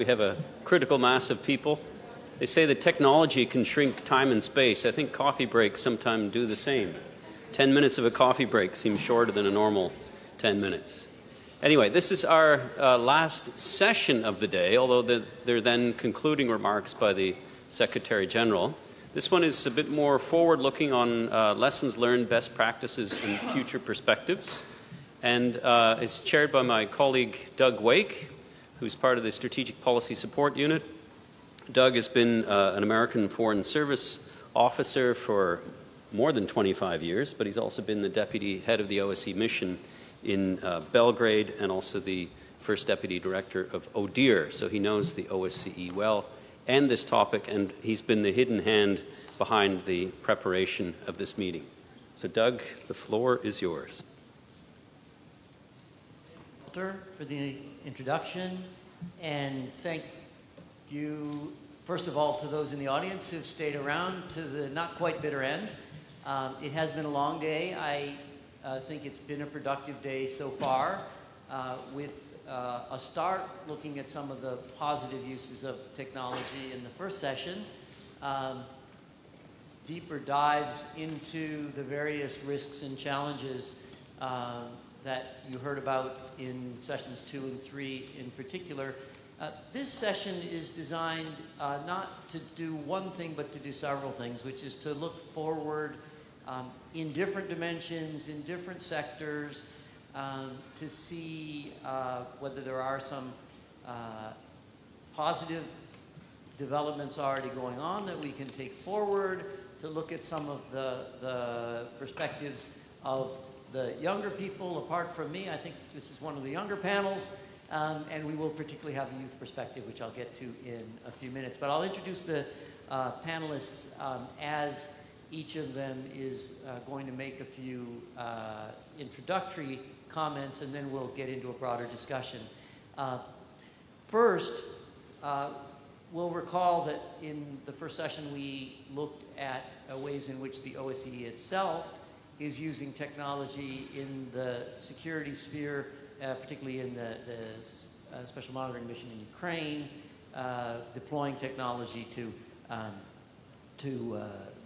We have a critical mass of people. They say that technology can shrink time and space. I think coffee breaks sometimes do the same. 10 minutes of a coffee break seems shorter than a normal 10 minutes. Anyway, this is our last session of the day, although there are then concluding remarks by the Secretary General. This one is a bit more forward-looking on lessons learned, best practices, and future perspectives. And it's chaired by my colleague Doug Wake, who's part of the Strategic Policy Support Unit. Doug has been an American Foreign Service officer for more than 25 years, but he's also been the deputy head of the OSCE mission in Belgrade and also the first deputy director of ODIHR. So he knows the OSCE well and this topic, and he's been the hidden hand behind the preparation of this meeting. So Doug, the floor is yours. For the introduction, and thank you, first of all, to those in the audience who've stayed around to the not quite bitter end. It has been a long day. I think it's been a productive day so far, with a start looking at some of the positive uses of technology in the first session, deeper dives into the various risks and challenges that you heard about in sessions 2 and 3 in particular. This session is designed not to do one thing, but to do several things, which is to look forward in different dimensions, in different sectors, to see whether there are some positive developments already going on that we can take forward, to look at some of the perspectives of the younger people apart from me. I think this is one of the younger panels, and we will particularly have a youth perspective, which I'll get to in a few minutes. But I'll introduce the panelists as each of them is going to make a few introductory comments, and then we'll get into a broader discussion. First, we'll recall that in the first session we looked at ways in which the OSCE itself is using technology in the security sphere, particularly in the Special Monitoring Mission in Ukraine, deploying technology to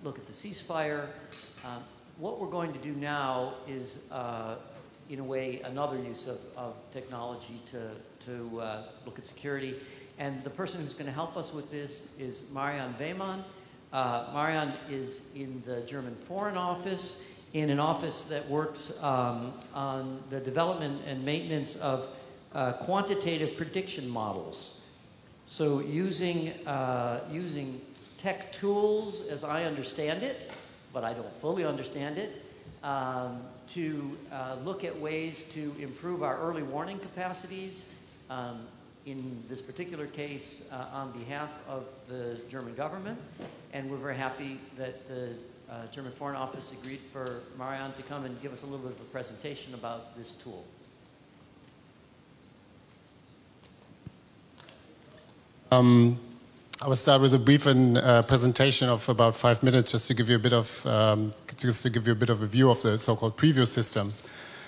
look at the ceasefire. What we're going to do now is, in a way, another use of technology to look at security. And the person who's going to help us with this is Marianne Wehmann. Marianne is in the German Foreign Office, in an office that works on the development and maintenance of quantitative prediction models. So using tech tools, as I understand it, but I don't fully understand it, to look at ways to improve our early warning capacities, in this particular case on behalf of the German government. And we're very happy that the German Foreign Office agreed for Marianne to come and give us a little bit of a presentation about this tool. I will start with a brief presentation of about 5 minutes, just to give you a bit of a view of the so-called preview system.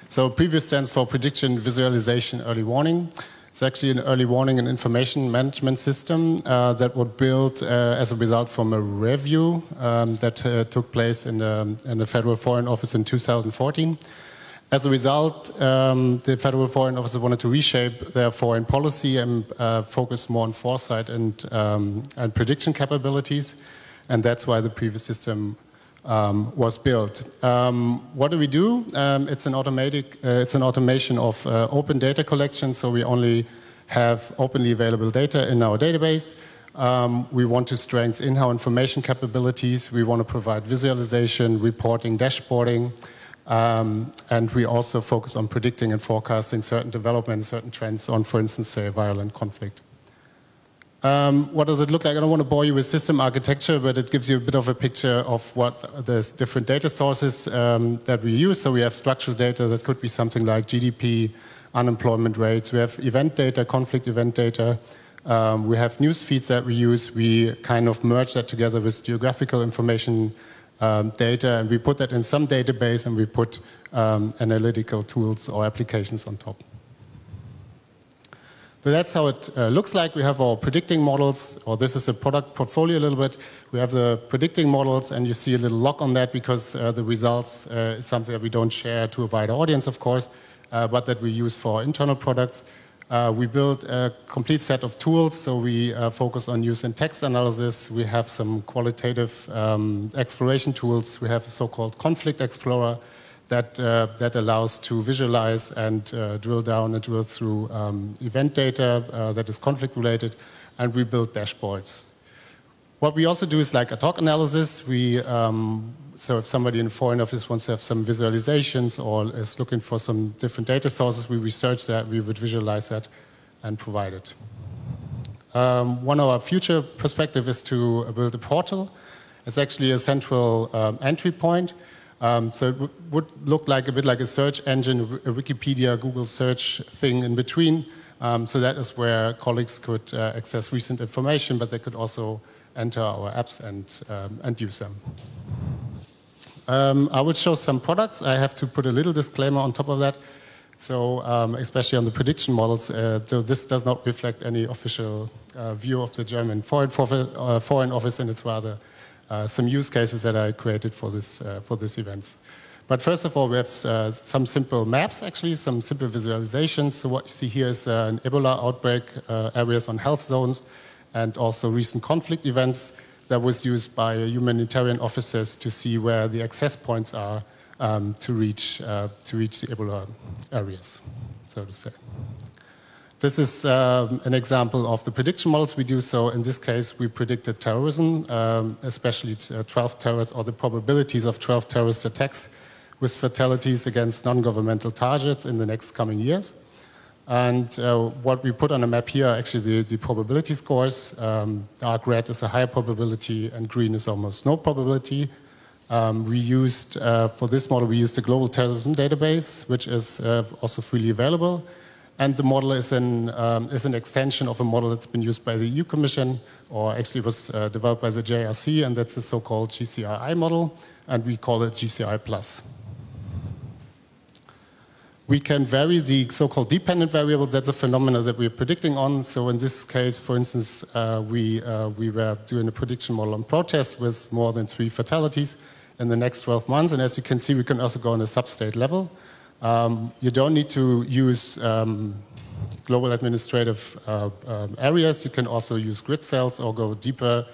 So preview stands for Prediction, Visualization, Early Warning. It's actually an early warning and information management system that was built as a result from a review that took place in the Federal Foreign Office in 2014. As a result, the Federal Foreign Office wanted to reshape their foreign policy and focus more on foresight and prediction capabilities, and that's why the previous system was built. What do we do? It's an automation of open data collection, so we only have openly available data in our database. We want to strengthen in-house information capabilities. We want to provide visualization, reporting, dashboarding. And we also focus on predicting and forecasting certain developments, certain trends on, for instance, say, violent conflict. What does it look like? I don't want to bore you with system architecture, but it gives you a bit of a picture of what the different data sources that we use. So we have structural data that could be something like GDP, unemployment rates. We have event data, conflict event data. We have news feeds that we use. We kind of merge that together with geographical information data, and we put that in some database, and we put analytical tools or applications on top. So that's how it looks like. We have our predicting models, or this is a product portfolio a little bit. We have the predicting models, and you see a little lock on that because the results is something that we don't share to a wider audience, of course, but that we use for our internal products. We built a complete set of tools, so we focus on use and text analysis. We have some qualitative exploration tools. We have the so-called conflict explorer that allows to visualize and drill down and drill through event data that is conflict related, and we build dashboards. What we also do is like ad hoc analysis. So if somebody in a foreign office wants to have some visualizations or is looking for some different data sources, we research that, we would visualize that and provide it. One of our future perspective is to build a portal. It's actually a central entry point. So it would look like a bit like a search engine, a Wikipedia, Google search thing in between. So that is where colleagues could access recent information, but they could also enter our apps and use them. I will show some products. I have to put a little disclaimer on top of that. So especially on the prediction models, this does not reflect any official view of the German Foreign Office, and it's rather some use cases that I created for this events. But first of all, we have some simple maps, actually, some simple visualizations. So what you see here is an Ebola outbreak, areas on health zones, and also recent conflict events that was used by humanitarian officers to see where the access points are to reach the Ebola areas, so to say. This is an example of the prediction models we do. So in this case, we predicted terrorism, especially 12 terrorists, or the probabilities of 12 terrorist attacks with fatalities against non-governmental targets in the next coming years. And what we put on the map here are actually the probability scores. Dark red is a higher probability, and green is almost no probability. We used, for this model, we used the global terrorism database, which is also freely available. And the model is an extension of a model that's been used by the EU Commission, or actually was developed by the JRC, and that's the so-called GCRI model, and we call it GCI Plus. We can vary the so-called dependent variable. That's a phenomenon that we're predicting on. So in this case, for instance, we were doing a prediction model on protests with more than 3 fatalities in the next 12 months. And as you can see, we can also go on a sub-state level. You don't need to use global administrative areas. You can also use grid cells or go deeper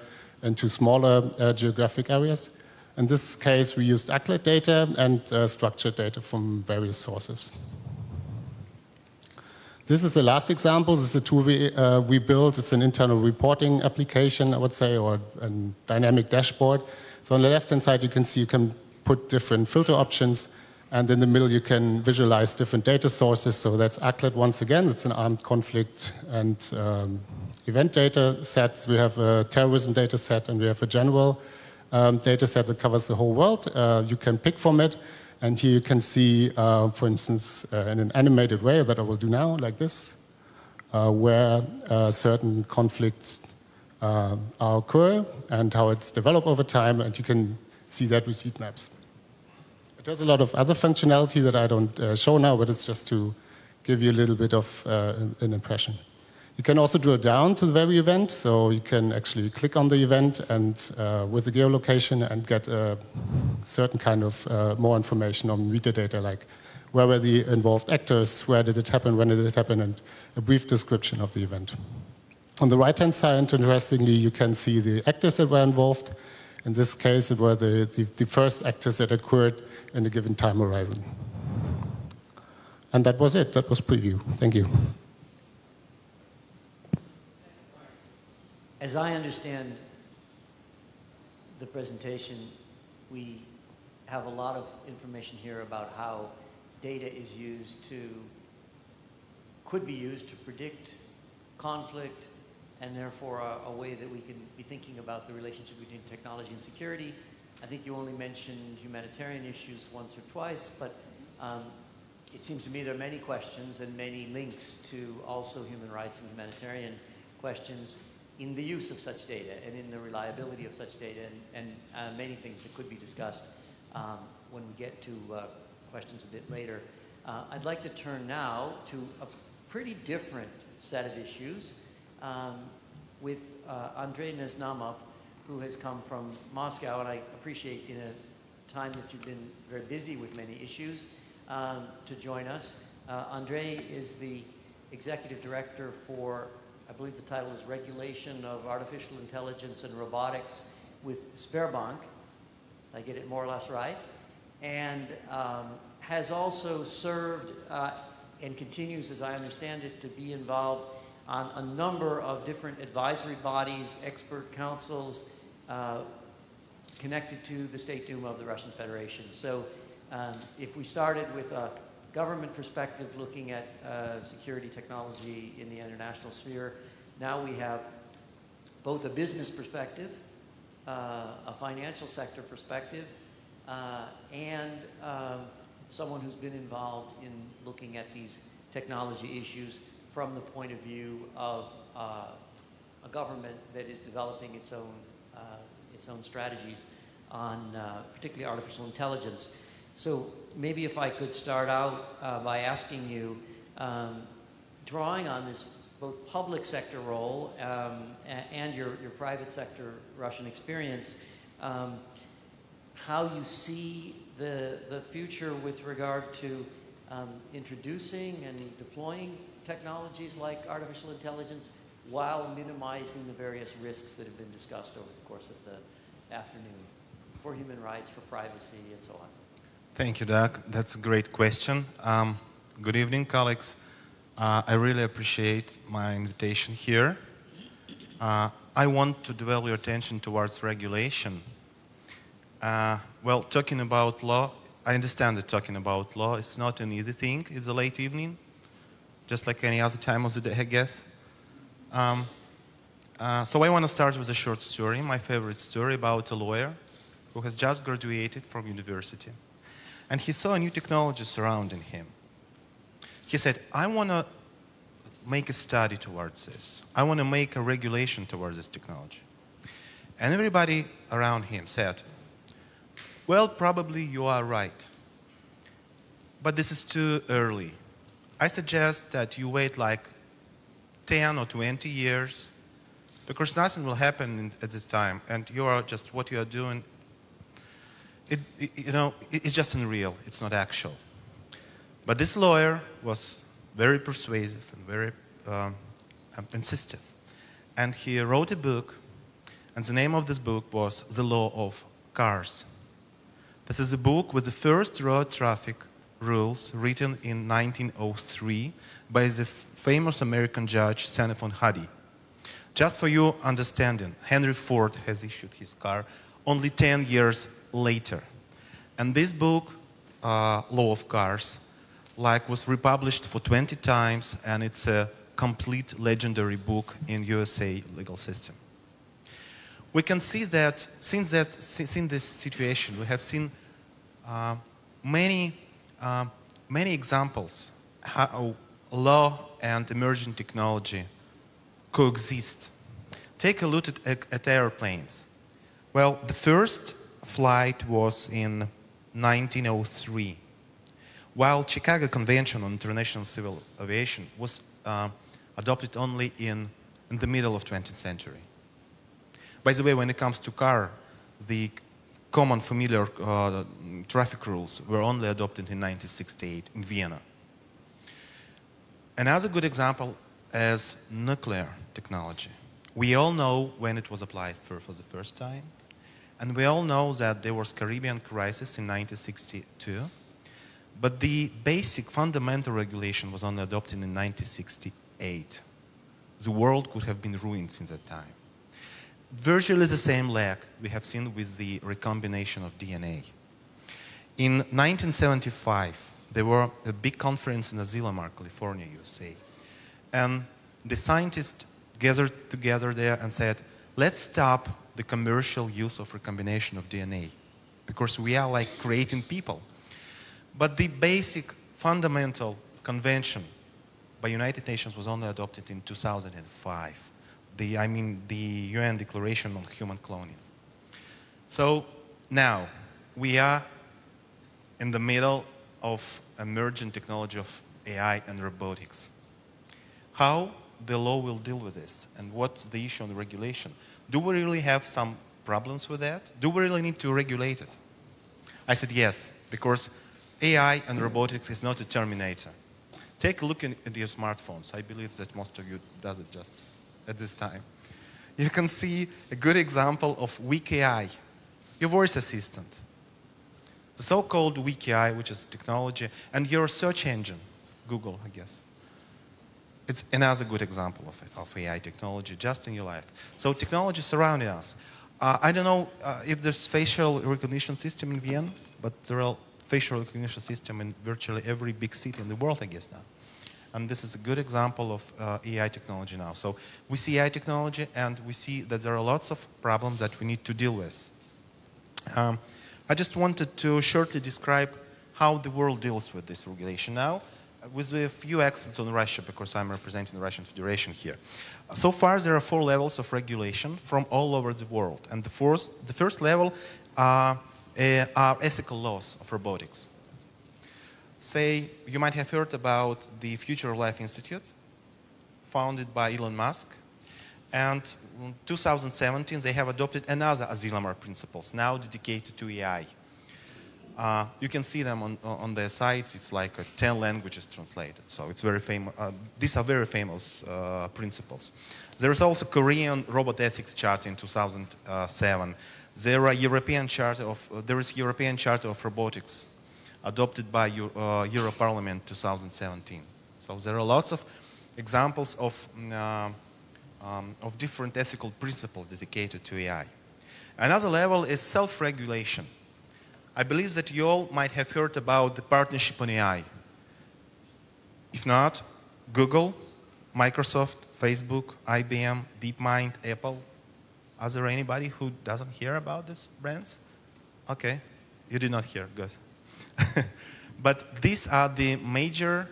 into smaller geographic areas. In this case, we used ACLED data and structured data from various sources. This is the last example. This is a tool we built. It's an internal reporting application, I would say, or a dynamic dashboard. So on the left-hand side, you can see you can put different filter options. And in the middle, you can visualize different data sources. So that's ACLED once again. It's an armed conflict and event data set. We have a terrorism data set, and we have a general data set that covers the whole world. You can pick from it. And here you can see, for instance, in an animated way that I will do now, like this, where certain conflicts occur and how it's developed over time. And you can see that with heat maps. It has a lot of other functionality that I don't show now, but it's just to give you a little bit of an impression. You can also drill down to the very event, so you can actually click on the event and with the geolocation and get a certain kind of more information on metadata, like where were the involved actors, where did it happen, when did it happen, and a brief description of the event. On the right-hand side, interestingly, you can see the actors that were involved. In this case, it were the first actors that occurred in a given time horizon. And that was it. That was preview. Thank you. As I understand the presentation, we have a lot of information here about how data is used could be used to predict conflict, and therefore a way that we can be thinking about the relationship between technology and security. I think you only mentioned humanitarian issues once or twice, but it seems to me there are many questions and many links to also human rights and humanitarian questions in the use of such data and in the reliability of such data, and many things that could be discussed when we get to questions a bit later. I'd like to turn now to a pretty different set of issues with Andrei Neznamov, who has come from Moscow, and I appreciate in a time that you've been very busy with many issues to join us. Andrei is the executive director for, I believe the title is Regulation of Artificial Intelligence and Robotics with Sberbank. I get it more or less right. And has also served and continues, as I understand it, to be involved on a number of different advisory bodies, expert councils connected to the State Duma of the Russian Federation. So if we started with a government perspective looking at security technology in the international sphere, now we have both a business perspective, a financial sector perspective, and someone who's been involved in looking at these technology issues from the point of view of a government that is developing its own strategies on particularly artificial intelligence. So maybe if I could start out by asking you, drawing on this both public sector role and your private sector Russian experience, how you see the future with regard to introducing and deploying technologies like artificial intelligence while minimizing the various risks that have been discussed over the course of the afternoon for human rights, for privacy, and so on. Thank you, Doug. That's a great question. Good evening, colleagues. I really appreciate my invitation here. I want to dwell your attention towards regulation. Well, talking about law, I understand that talking about law is not an easy thing. It's a late evening, just like any other time of the day, I guess. So I want to start with a short story, my favorite story about a lawyer who has just graduated from university. And he saw a new technology surrounding him. He said, I want to make a study towards this. I want to make a regulation towards this technology. And everybody around him said, well, probably you are right. But this is too early. I suggest that you wait like 10 or 20 years, because nothing will happen at this time. And you are just, what you are doing, it's just unreal. It's not actual. But this lawyer was very persuasive and very insistent. And he wrote a book, and the name of this book was The Law of Cars. This is a book with the first road traffic rules written in 1903 by the famous American judge Xenophon Hadi. Just for your understanding, Henry Ford has issued his car only 10 years later. And this book, Law of Cars, was republished for 20 times, and it's a complete legendary book in USA legal system. We can see that since this situation, we have seen many examples how law and emerging technology coexist. Take a look at airplanes. Well, the first flight was in 1903, while Chicago Convention on International Civil Aviation was adopted only in the middle of 20th century. By the way, when it comes to car, the common familiar traffic rules were only adopted in 1968 in Vienna. Another good example is nuclear technology. We all know when it was applied for the first time, and we all know that there was Caribbean crisis in 1962, but the basic fundamental regulation was only adopted in 1968. The world could have been ruined since that time. Virtually the same lag we have seen with the recombination of DNA. In 1975, there was a big conference in Asilomar, California, USA. And the scientists gathered together there and said, let's stop the commercial use of recombination of DNA, because we are like creating people. But the basic fundamental convention by United Nations was only adopted in 2005. The UN Declaration on Human Cloning. So now we are in the middle of emerging technology of AI and robotics. How the law will deal with this and what's the issue on the regulation. Do we really have some problems with that? Do we really need to regulate it? I said yes, because AI and robotics is not a terminator. Take a look at your smartphones. I believe that most of you does it just at this time. You can see a good example of weak AI, your voice assistant. The so-called weak AI, which is technology, and your search engine, Google, I guess. It's another good example of AI technology just in your life. So technology surrounding us. I don't know if there's facial recognition system in Vienna, but there are facial recognition system in virtually every big city in the world, I guess, now. And this is a good example of AI technology now. So we see AI technology, and we see that there are lots of problems that we need to deal with. I just wanted to shortly describe how the world deals with this regulation now, with a few accents on Russia, because I'm representing the Russian Federation here. So far, there are 4 levels of regulation from all over the world. And the first level are ethical laws of robotics. Say, you might have heard about the Future of Life Institute, founded by Elon Musk. And in 2017, they have adopted another Asilomar principles, now dedicated to AI. You can see them on their site. It's like 10 languages translated. So it's very famous. These are very famous principles. There is also Korean Robot Ethics Charter in 2007. There is European Charter of Robotics, adopted by Euro Parliament 2017. So there are lots of examples of different ethical principles dedicated to AI. Another level is self-regulation. I believe that you all might have heard about the partnership on AI. If not, Google, Microsoft, Facebook, IBM, DeepMind, Apple. Is there anybody who doesn't hear about these brands? Okay, you did not hear, good. But these are the major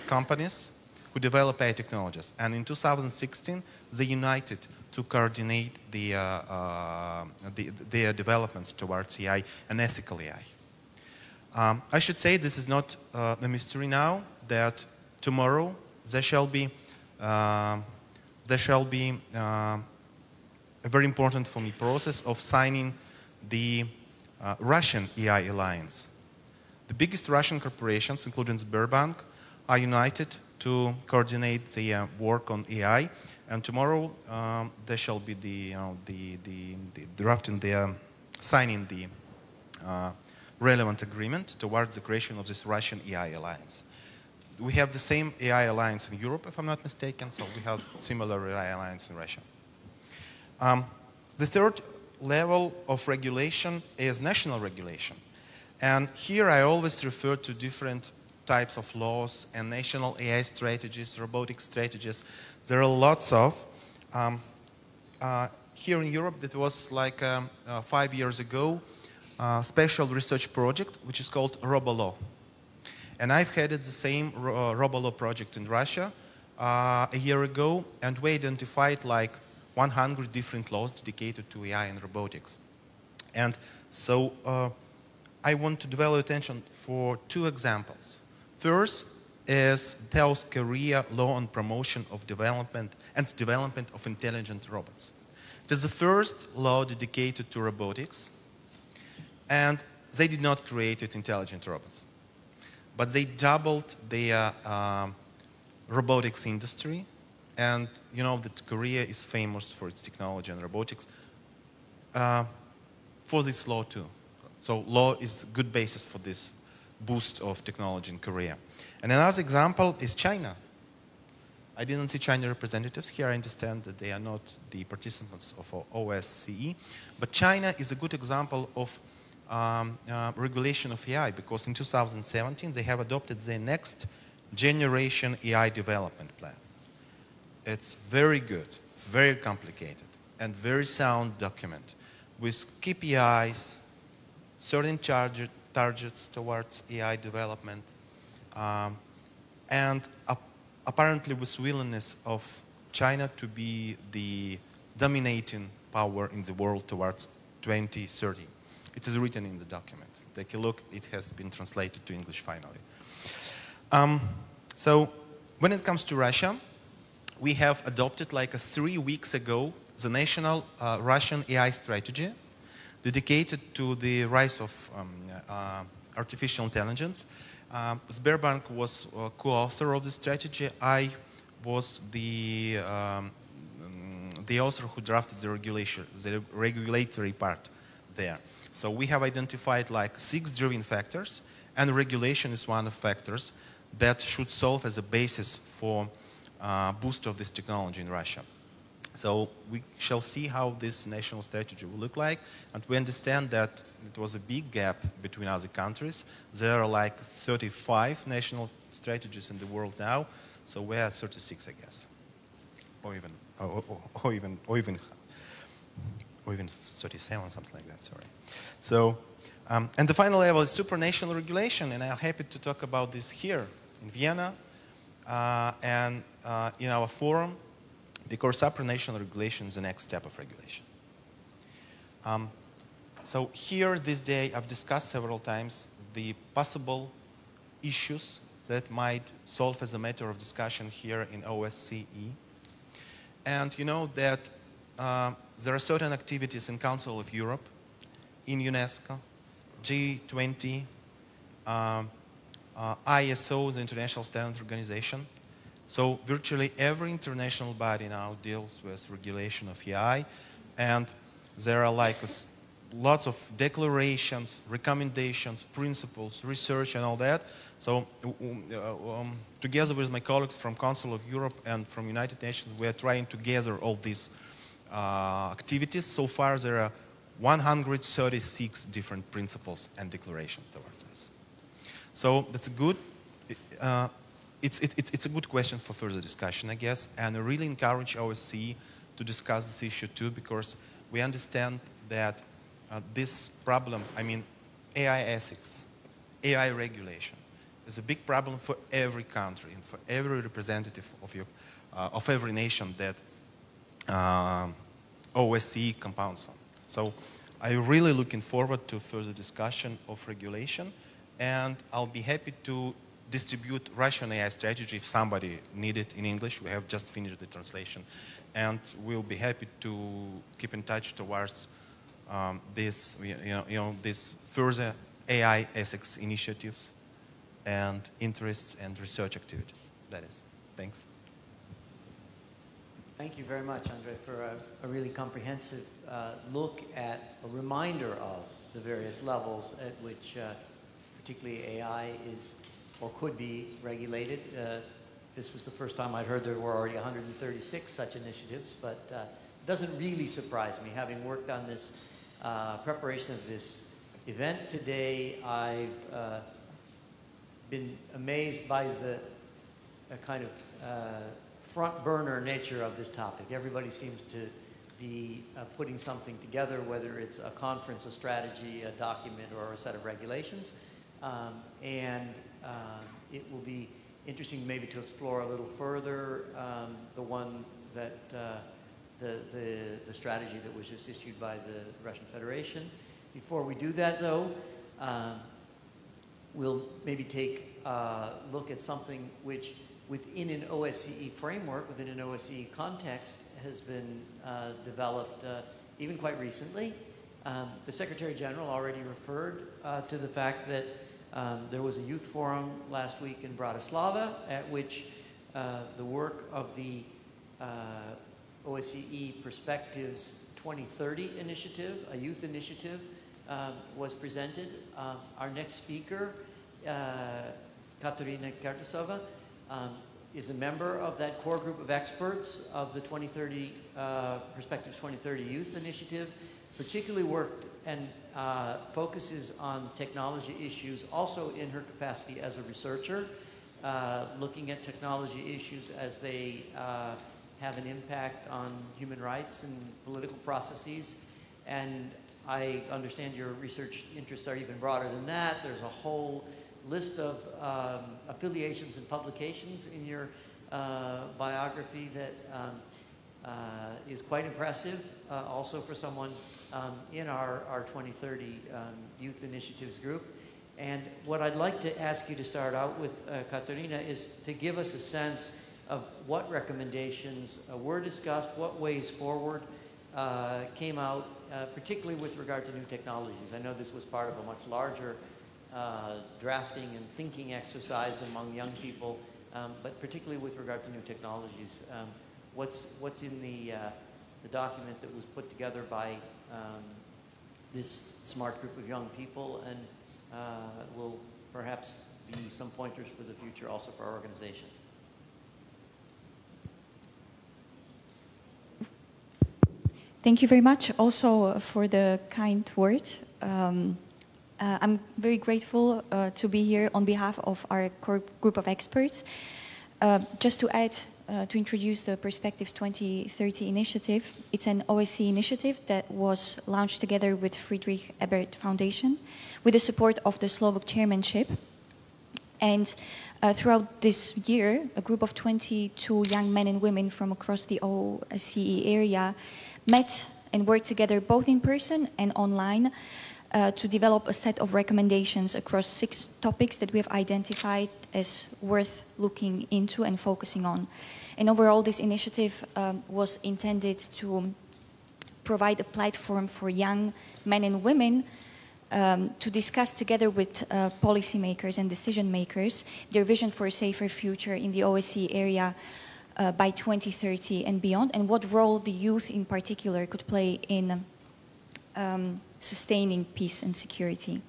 companies who develop AI technologies. And in 2016, they united to coordinate their developments towards AI and ethical AI. I should say this is not a mystery now, that tomorrow there shall be a very important for me process of signing the Russian AI alliance. The biggest Russian corporations, including Sberbank, are united to coordinate the work on AI. And tomorrow there shall be the drafting, signing the relevant agreement towards the creation of this Russian AI alliance. We have the same AI alliance in Europe, if I'm not mistaken, so we have similar AI alliance in Russia. The third level of regulation is national regulation. And here I always refer to different types of laws and national AI strategies, robotic strategies. There are lots of. Here in Europe, that was like 5 years ago, a special research project, which is called RoboLaw. And I've headed the same RoboLaw project in Russia a year ago, and we identified like 100 different laws dedicated to AI and robotics. And so I want to develop attention for 2 examples. First is South Korea law on promotion of development of intelligent robots. It is the first law dedicated to robotics, and they did not create intelligent robots, but they doubled their robotics industry. And you know that Korea is famous for its technology and robotics for this law too. So law is a good basis for this boost of technology in Korea. And another example is China. I didn't see China representatives here. I understand that they are not the participants of OSCE. But China is a good example of regulation of AI, because in 2017 they have adopted the next generation AI development plan. It's very good, very complicated, and very sound document with KPIs, certain targets towards AI development, and apparently with willingness of China to be the dominating power in the world towards 2030. It is written in the document. Take a look. It has been translated to English finally. So when it comes to Russia, we have adopted like 3 weeks ago the national Russian AI strategy dedicated to the rise of artificial intelligence. Sberbank was co-author of the strategy. I was the author who drafted the regulatory part there. So we have identified like 6 driving factors, and regulation is one of factors that should serve as a basis for boost of this technology in Russia. So we shall see how this national strategy will look like, and we understand that it was a big gap between other countries. There are like 35 national strategies in the world now, so we're at 36, I guess, or even 37, something like that. Sorry. So, and the final level is supranational regulation, and I'm happy to talk about this here in Vienna and in our forum, because supranational regulation is the next step of regulation. So here this day I've discussed several times the possible issues that might solve as a matter of discussion here in OSCE. And you know that there are certain activities in Council of Europe, in UNESCO, G20, ISO, the International Standard Organization. So virtually every international body now deals with regulation of AI, and there are like lots of declarations, recommendations, principles, research, and all that. So together with my colleagues from Council of Europe and from United Nations, we are trying to gather all these activities. So far there are 136 different principles and declarations towards us. So that's a good, it's a good question for further discussion, I guess, and I really encourage OSCE to discuss this issue too, because we understand that this problem, I mean, AI ethics, AI regulation, is a big problem for every country and for every representative of every nation that OSCE compounds on. So I'm really looking forward to further discussion of regulation, and I'll be happy to distribute Russian AI strategy if somebody needs it in English. We have just finished the translation, and we'll be happy to keep in touch towards this, this further AI ethics initiatives and interests and research activities. That is. Thanks. Thank you very much, Andre, for a really comprehensive look at a reminder of the various levels at which particularly AI is or could be regulated. This was the first time I'd heard there were already 136 such initiatives, but it doesn't really surprise me. Having worked on this preparation of this event today, I've been amazed by the kind of front burner nature of this topic. Everybody seems to be putting something together, whether it's a conference, a strategy, a document, or a set of regulations. It will be interesting maybe to explore a little further the one that the strategy that was just issued by the Russian Federation. Before we do that, though, we'll maybe take a look at something which, within an OSCE framework, within an OSCE context, has been developed even quite recently. The Secretary General already referred to the fact that there was a youth forum last week in Bratislava at which the work of the OSCE Perspectives 2030 initiative, a youth initiative, was presented. Our next speaker, Katerina Kartasova, is a member of that core group of experts of the 2030 Perspectives 2030 Youth Initiative, particularly worked and focuses on technology issues also in her capacity as a researcher, looking at technology issues as they have an impact on human rights and political processes. And I understand your research interests are even broader than that. There's a whole list of affiliations and publications in your biography that is quite impressive, also for someone in our 2030 Youth Initiatives group. And what I'd like to ask you to start out with, Katerina, is to give us a sense of what recommendations were discussed, what ways forward came out, particularly with regard to new technologies. I know this was part of a much larger drafting and thinking exercise among young people, but particularly with regard to new technologies. What's in the document that was put together by this smart group of young people, and will perhaps be some pointers for the future also for our organization. Thank you very much also for the kind words. I'm very grateful to be here on behalf of our core group of experts. Just to add, to introduce the Perspectives 2030 initiative. It's an OSCE initiative that was launched together with Friedrich Ebert Foundation with the support of the Slovak chairmanship. And throughout this year, a group of 22 young men and women from across the OSCE area met and worked together both in person and online to develop a set of recommendations across 6 topics that we have identified as worth looking into and focusing on. And overall, this initiative was intended to provide a platform for young men and women to discuss together with policymakers and decision makers their vision for a safer future in the OSCE area by 2030 and beyond, and what role the youth in particular could play in sustaining peace and security.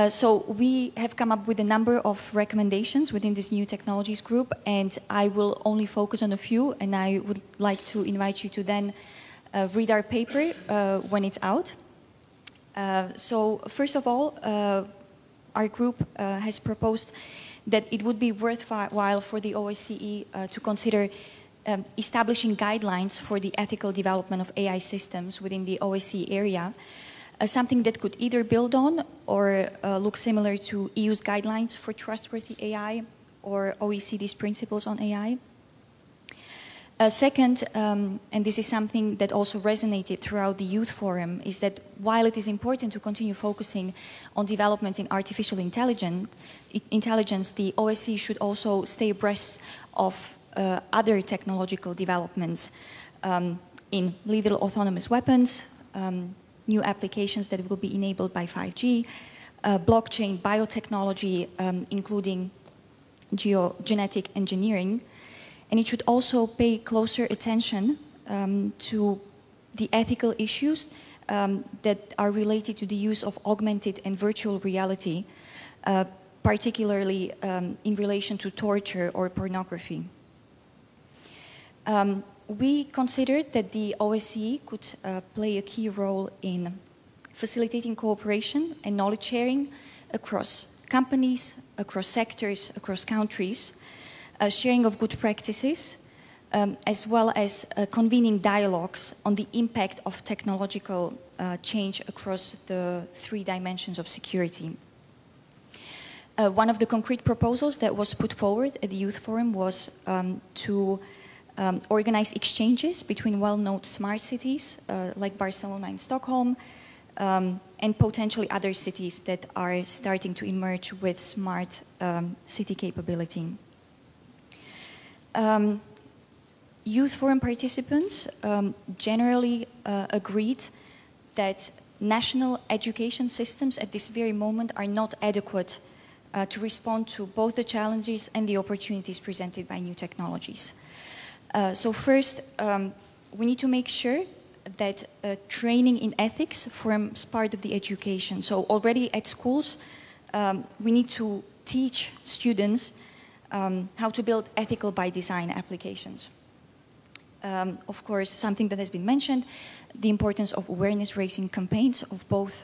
So we have come up with a number of recommendations within this new technologies group, and I will only focus on a few, and I would like to invite you to then read our paper when it's out. So first of all, our group has proposed that it would be worthwhile for the OSCE to consider establishing guidelines for the ethical development of AI systems within the OSCE area, something that could either build on or look similar to EU's guidelines for trustworthy AI or OECD's principles on AI. Second, and this is something that also resonated throughout the Youth Forum, is that while it is important to continue focusing on development in artificial intelligence, the OSCE should also stay abreast of other technological developments in lethal autonomous weapons, new applications that will be enabled by 5G, blockchain, biotechnology, including genetic engineering. And it should also pay closer attention to the ethical issues that are related to the use of augmented and virtual reality, particularly in relation to torture or pornography. We considered that the OSCE could play a key role in facilitating cooperation and knowledge sharing across companies, across sectors, across countries, sharing of good practices, as well as convening dialogues on the impact of technological change across the 3 dimensions of security. One of the concrete proposals that was put forward at the Youth Forum was to organize exchanges between well-known smart cities like Barcelona and Stockholm, and potentially other cities that are starting to emerge with smart city capability. Youth Forum participants generally agreed that national education systems at this very moment are not adequate to respond to both the challenges and the opportunities presented by new technologies. So first, we need to make sure that training in ethics forms part of the education. So already at schools, we need to teach students how to build ethical by design applications. Of course, something that has been mentioned, the importance of awareness raising campaigns of both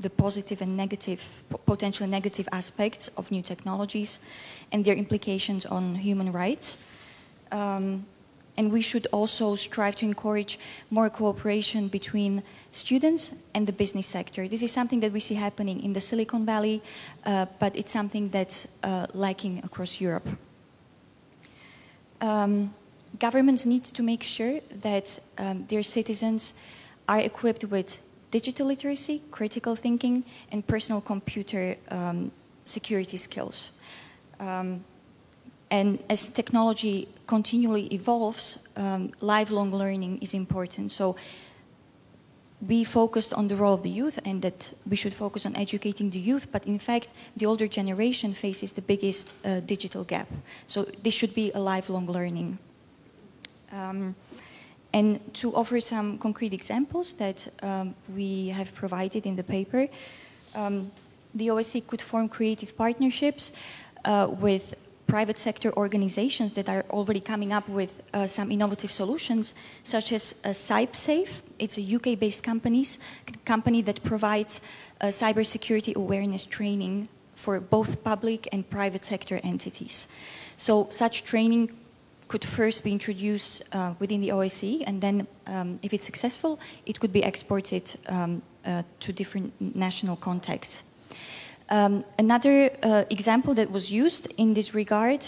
the positive and negative, potentially negative aspects of new technologies and their implications on human rights. And we should also strive to encourage more cooperation between students and the business sector. This is something that we see happening in the Silicon Valley, but it's something that's lacking across Europe. Governments need to make sure that their citizens are equipped with digital literacy, critical thinking, and personal computer security skills. And as technology continually evolves, lifelong learning is important. So we focused on the role of the youth and that we should focus on educating the youth, but in fact, the older generation faces the biggest digital gap. So this should be a lifelong learning. And to offer some concrete examples that we have provided in the paper, the OSCE could form creative partnerships with private sector organizations that are already coming up with some innovative solutions, such as CyberSafe. It's a UK-based company that provides cybersecurity awareness training for both public and private sector entities. So such training could first be introduced within the OSCE, and then if it's successful, it could be exported to different national contexts. Another example that was used in this regard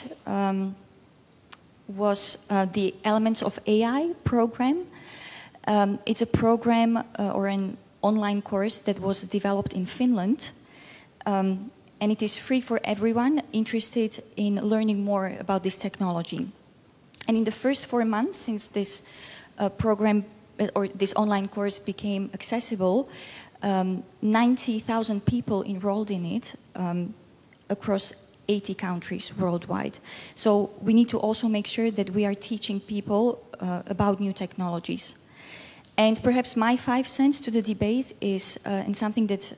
was the Elements of AI program. It's a program or an online course that was developed in Finland, and it is free for everyone interested in learning more about this technology. And in the first 4 months since this program or this online course became accessible, 90,000 people enrolled in it across 80 countries worldwide. So we need to also make sure that we are teaching people about new technologies. And perhaps my 5 cents to the debate is, and something that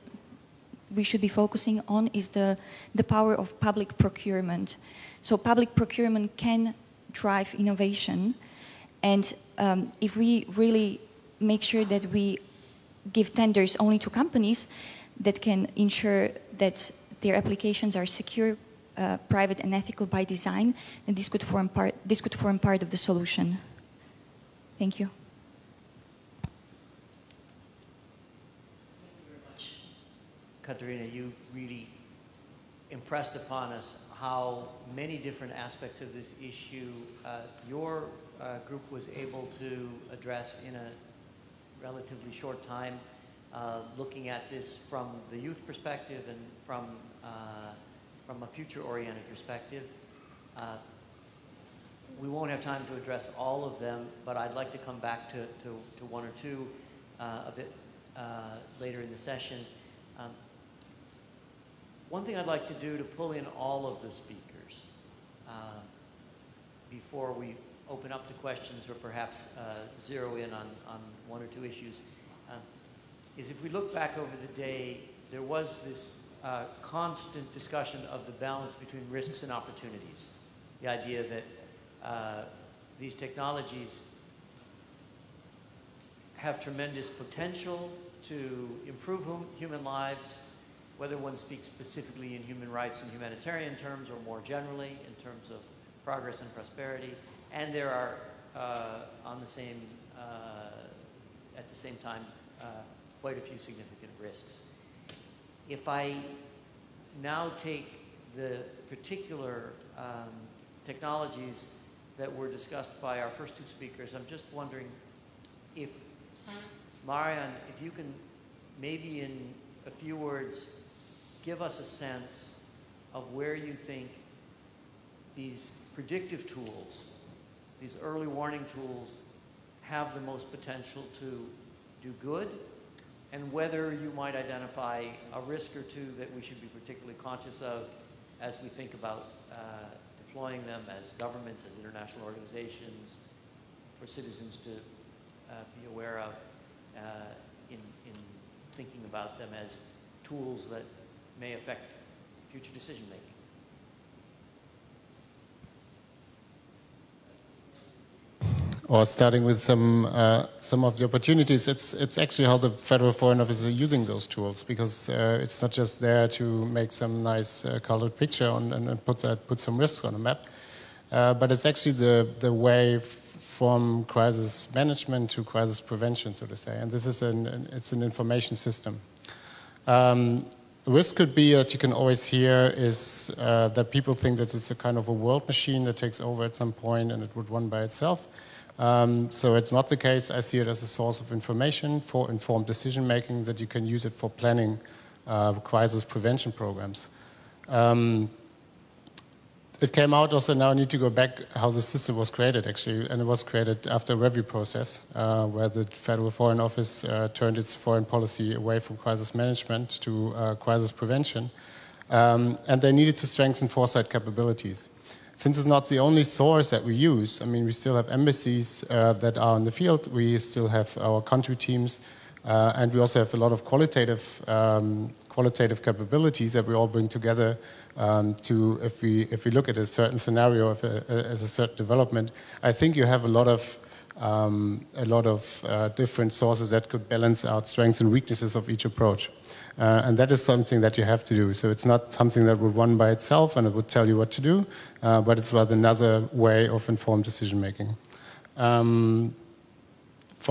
we should be focusing on, is the power of public procurement. So public procurement can drive innovation, and if we really make sure that we give tenders only to companies that can ensure that their applications are secure, private and ethical by design, then this could form part of the solution. Thank you. Thank you very much. Katerina, you really impressed upon us how many different aspects of this issue your group was able to address in a relatively short time, looking at this from the youth perspective and from a future-oriented perspective. We won't have time to address all of them, but I'd like to come back to one or two a bit later in the session. One thing I'd like to do to pull in all of the speakers before we open up to questions or perhaps zero in on one or two issues is, if we look back over the day, there was this constant discussion of the balance between risks and opportunities. The idea that these technologies have tremendous potential to improve human lives, whether one speaks specifically in human rights and humanitarian terms or more generally in terms of progress and prosperity. And there are, at the same time, quite a few significant risks. If I now take the particular technologies that were discussed by our first two speakers, I'm just wondering if, Marian, if you can maybe in a few words give us a sense of where you think these predictive tools, these early warning tools, have the most potential to do good, and whether you might identify a risk or two that we should be particularly conscious of as we think about deploying them as governments, as international organizations, for citizens to be aware of in thinking about them as tools that may affect future decision making. Or starting with some of the opportunities, it's actually how the Federal Foreign Office are using those tools, because it's not just there to make some nice colored picture and put some risks on a map, but it's actually the way from crisis management to crisis prevention, so to say. And this is it's an information system. Risk could be that you can always hear is that people think that it's a kind of a world machine that takes over at some point and it would run by itself. So it's not the case. I see it as a source of information for informed decision making, that you can use it for planning crisis prevention programs. it came out also, now I need to go back how the system was created actually, and it was created after a review process where the Federal Foreign Office turned its foreign policy away from crisis management to crisis prevention, and they needed to strengthen foresight capabilities. Since it's not the only source that we use, I mean, we still have embassies that are in the field, we still have our country teams, and we also have a lot of qualitative capabilities that we all bring together to, if we look at a certain scenario, as a certain development, I think you have a lot of different sources that could balance out strengths and weaknesses of each approach. And that is something that you have to do. So it's not something that would run by itself and it would tell you what to do, but it's rather another way of informed decision making. From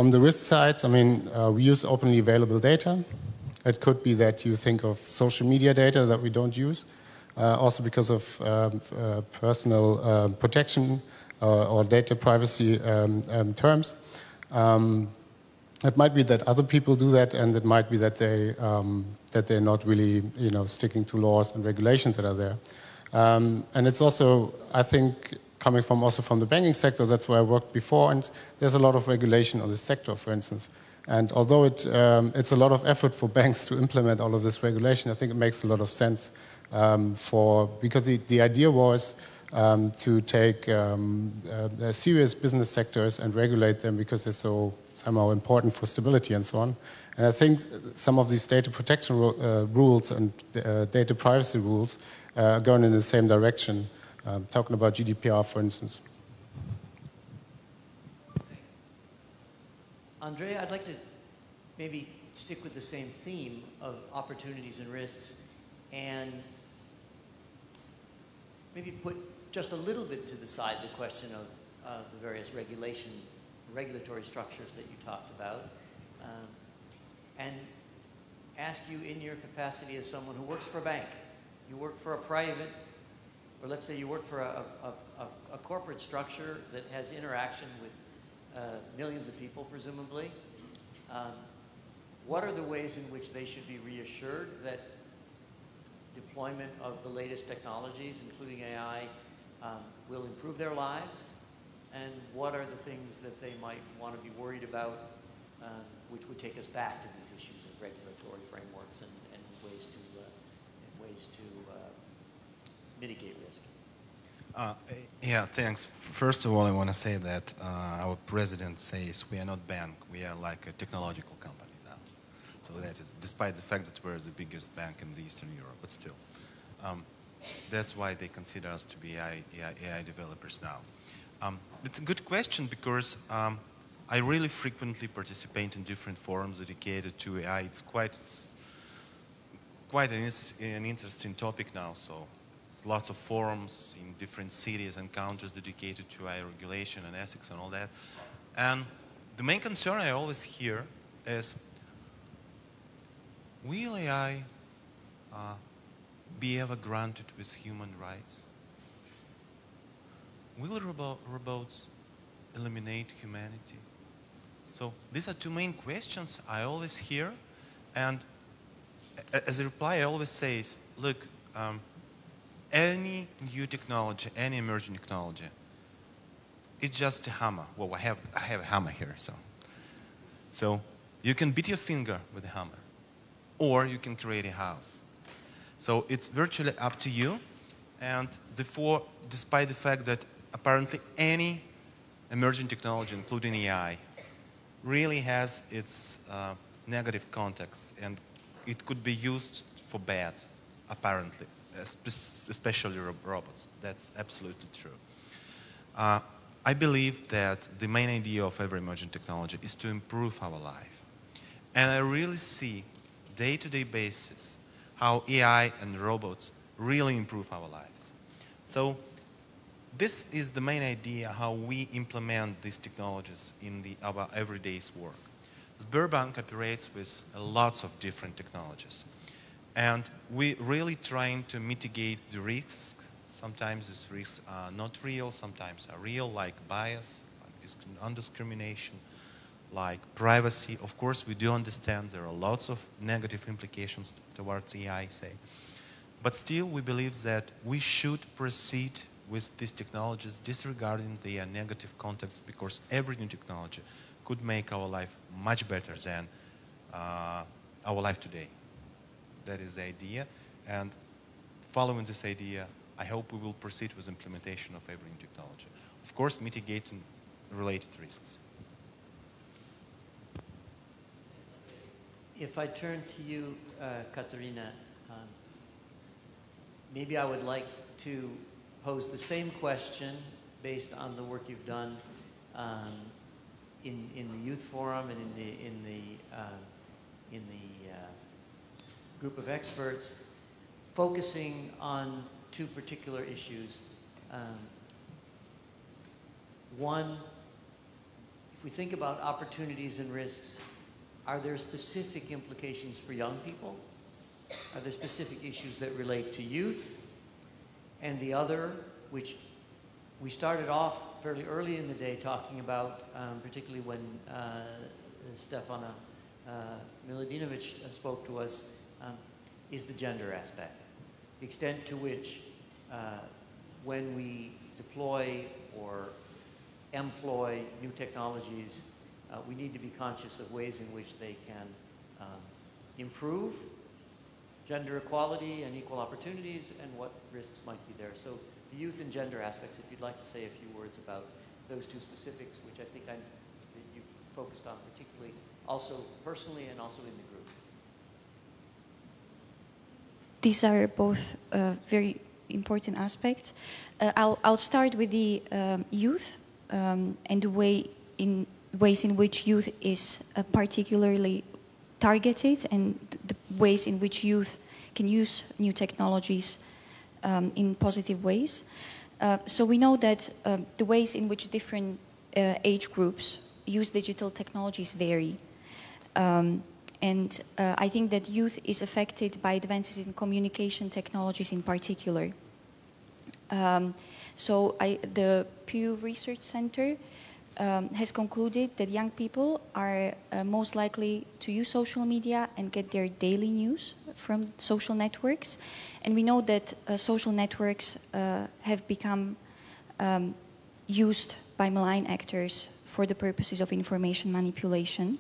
the risk sides, I mean, we use openly available data. It could be that you think of social media data that we don't use, also because of personal protection or data privacy terms. It might be that other people do that, and it might be that they're not really, sticking to laws and regulations that are there. And it's also, I think, coming from the banking sector. That's where I worked before, and there's a lot of regulation on this sector, for instance. And although it's a lot of effort for banks to implement all of this regulation, I think it makes a lot of sense because the idea was to take serious business sectors and regulate them because they're so somehow important for stability and so on. And I think some of these data protection rules and data privacy rules are going in the same direction, talking about GDPR, for instance. Andrea, I'd like to maybe stick with the same theme of opportunities and risks and maybe put just a little bit to the side the question of the various regulatory structures that you talked about, and ask you in your capacity as someone who works for a bank. You work for a private, or let's say you work for a corporate structure that has interaction with millions of people, presumably. What are the ways in which they should be reassured that deployment of the latest technologies, including AI, will improve their lives? And what are the things that they might want to be worried about, which would take us back to these issues of regulatory frameworks and ways to mitigate risk? Yeah, thanks. First of all, I want to say that our president says we are not bank, we are like a technological company now. So that is, despite the fact that we're the biggest bank in the Eastern Europe, but still. That's why they consider us to be AI developers now. It's a good question because I really frequently participate in different forums dedicated to AI. It's quite an interesting topic now. So lots of forums in different cities and countries dedicated to AI regulation and ethics and all that. And the main concern I always hear is, will AI be ever granted with human rights? Will robots eliminate humanity? So these are two main questions I always hear. And as a reply, I always say, look, any new technology, any emerging technology, it's just a hammer. Well, I have a hammer here, so you can beat your finger with a hammer, or you can create a house. So it's virtually up to you, and therefore, despite the fact that apparently any emerging technology, including AI, really has its negative context, and it could be used for bad, apparently. Especially robots. That's absolutely true. I believe that the main idea of every emerging technology is to improve our life. And I really see day-to-day basis how AI and robots really improve our lives. So this is the main idea how we implement these technologies in our everyday's work. Sberbank operates with lots of different technologies. And we're really trying to mitigate the risks. Sometimes these risks are not real, sometimes are real, like bias, like non-discrimination, like privacy. Of course, we do understand there are lots of negative implications towards AI, say. But still, we believe that we should proceed with these technologies, disregarding the negative context, because every new technology could make our life much better than our life today. That is the idea, and following this idea, I hope we will proceed with implementation of every new technology. Of course, mitigating related risks. If I turn to you, Katarina, maybe I would like to pose the same question based on the work you've done in the youth forum and in the group of experts, focusing on two particular issues. One, if we think about opportunities and risks, are there specific implications for young people? Are there specific issues that relate to youth? And the other, which we started off fairly early in the day talking about, particularly when Stefana Miladinovic spoke to us, is the gender aspect. The extent to which when we deploy or employ new technologies, we need to be conscious of ways in which they can improve gender equality and equal opportunities and what risks might be there. So the youth and gender aspects, if you'd like to say a few words about those two specifics, which I think you focused on particularly, also personally and also in the group. These are both very important aspects. I'll start with the youth and the ways in which youth is particularly targeted and the ways in which youth can use new technologies in positive ways. So we know that the ways in which different age groups use digital technologies vary. And I think that youth is affected by advances in communication technologies in particular. So the Pew Research Center has concluded that young people are most likely to use social media and get their daily news from social networks. And we know that social networks have become used by malign actors for the purposes of information manipulation.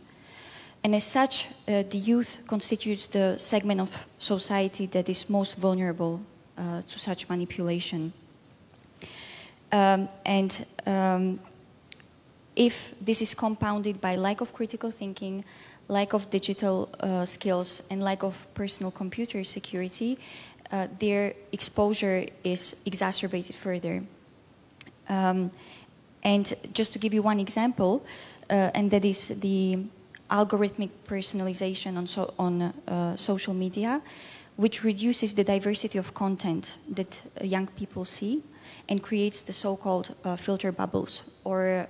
And as such, the youth constitutes the segment of society that is most vulnerable to such manipulation. If this is compounded by lack of critical thinking, lack of digital skills, and lack of personal computer security, their exposure is exacerbated further. And just to give you one example, and that is the algorithmic personalization on social media, which reduces the diversity of content that young people see and creates the so-called filter bubbles or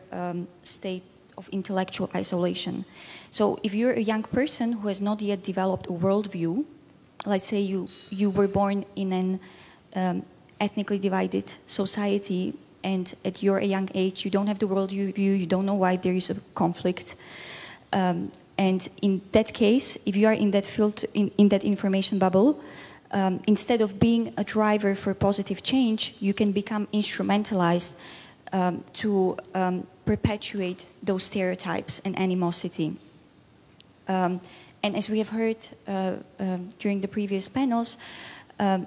state of intellectual isolation. So if you're a young person who has not yet developed a worldview, let's say you were born in an ethnically divided society, and at your young age you don't have the worldview, you don't know why there is a conflict. And in that case, if you are in that field, in that information bubble, instead of being a driver for positive change, you can become instrumentalized to perpetuate those stereotypes and animosity. And as we have heard during the previous panels,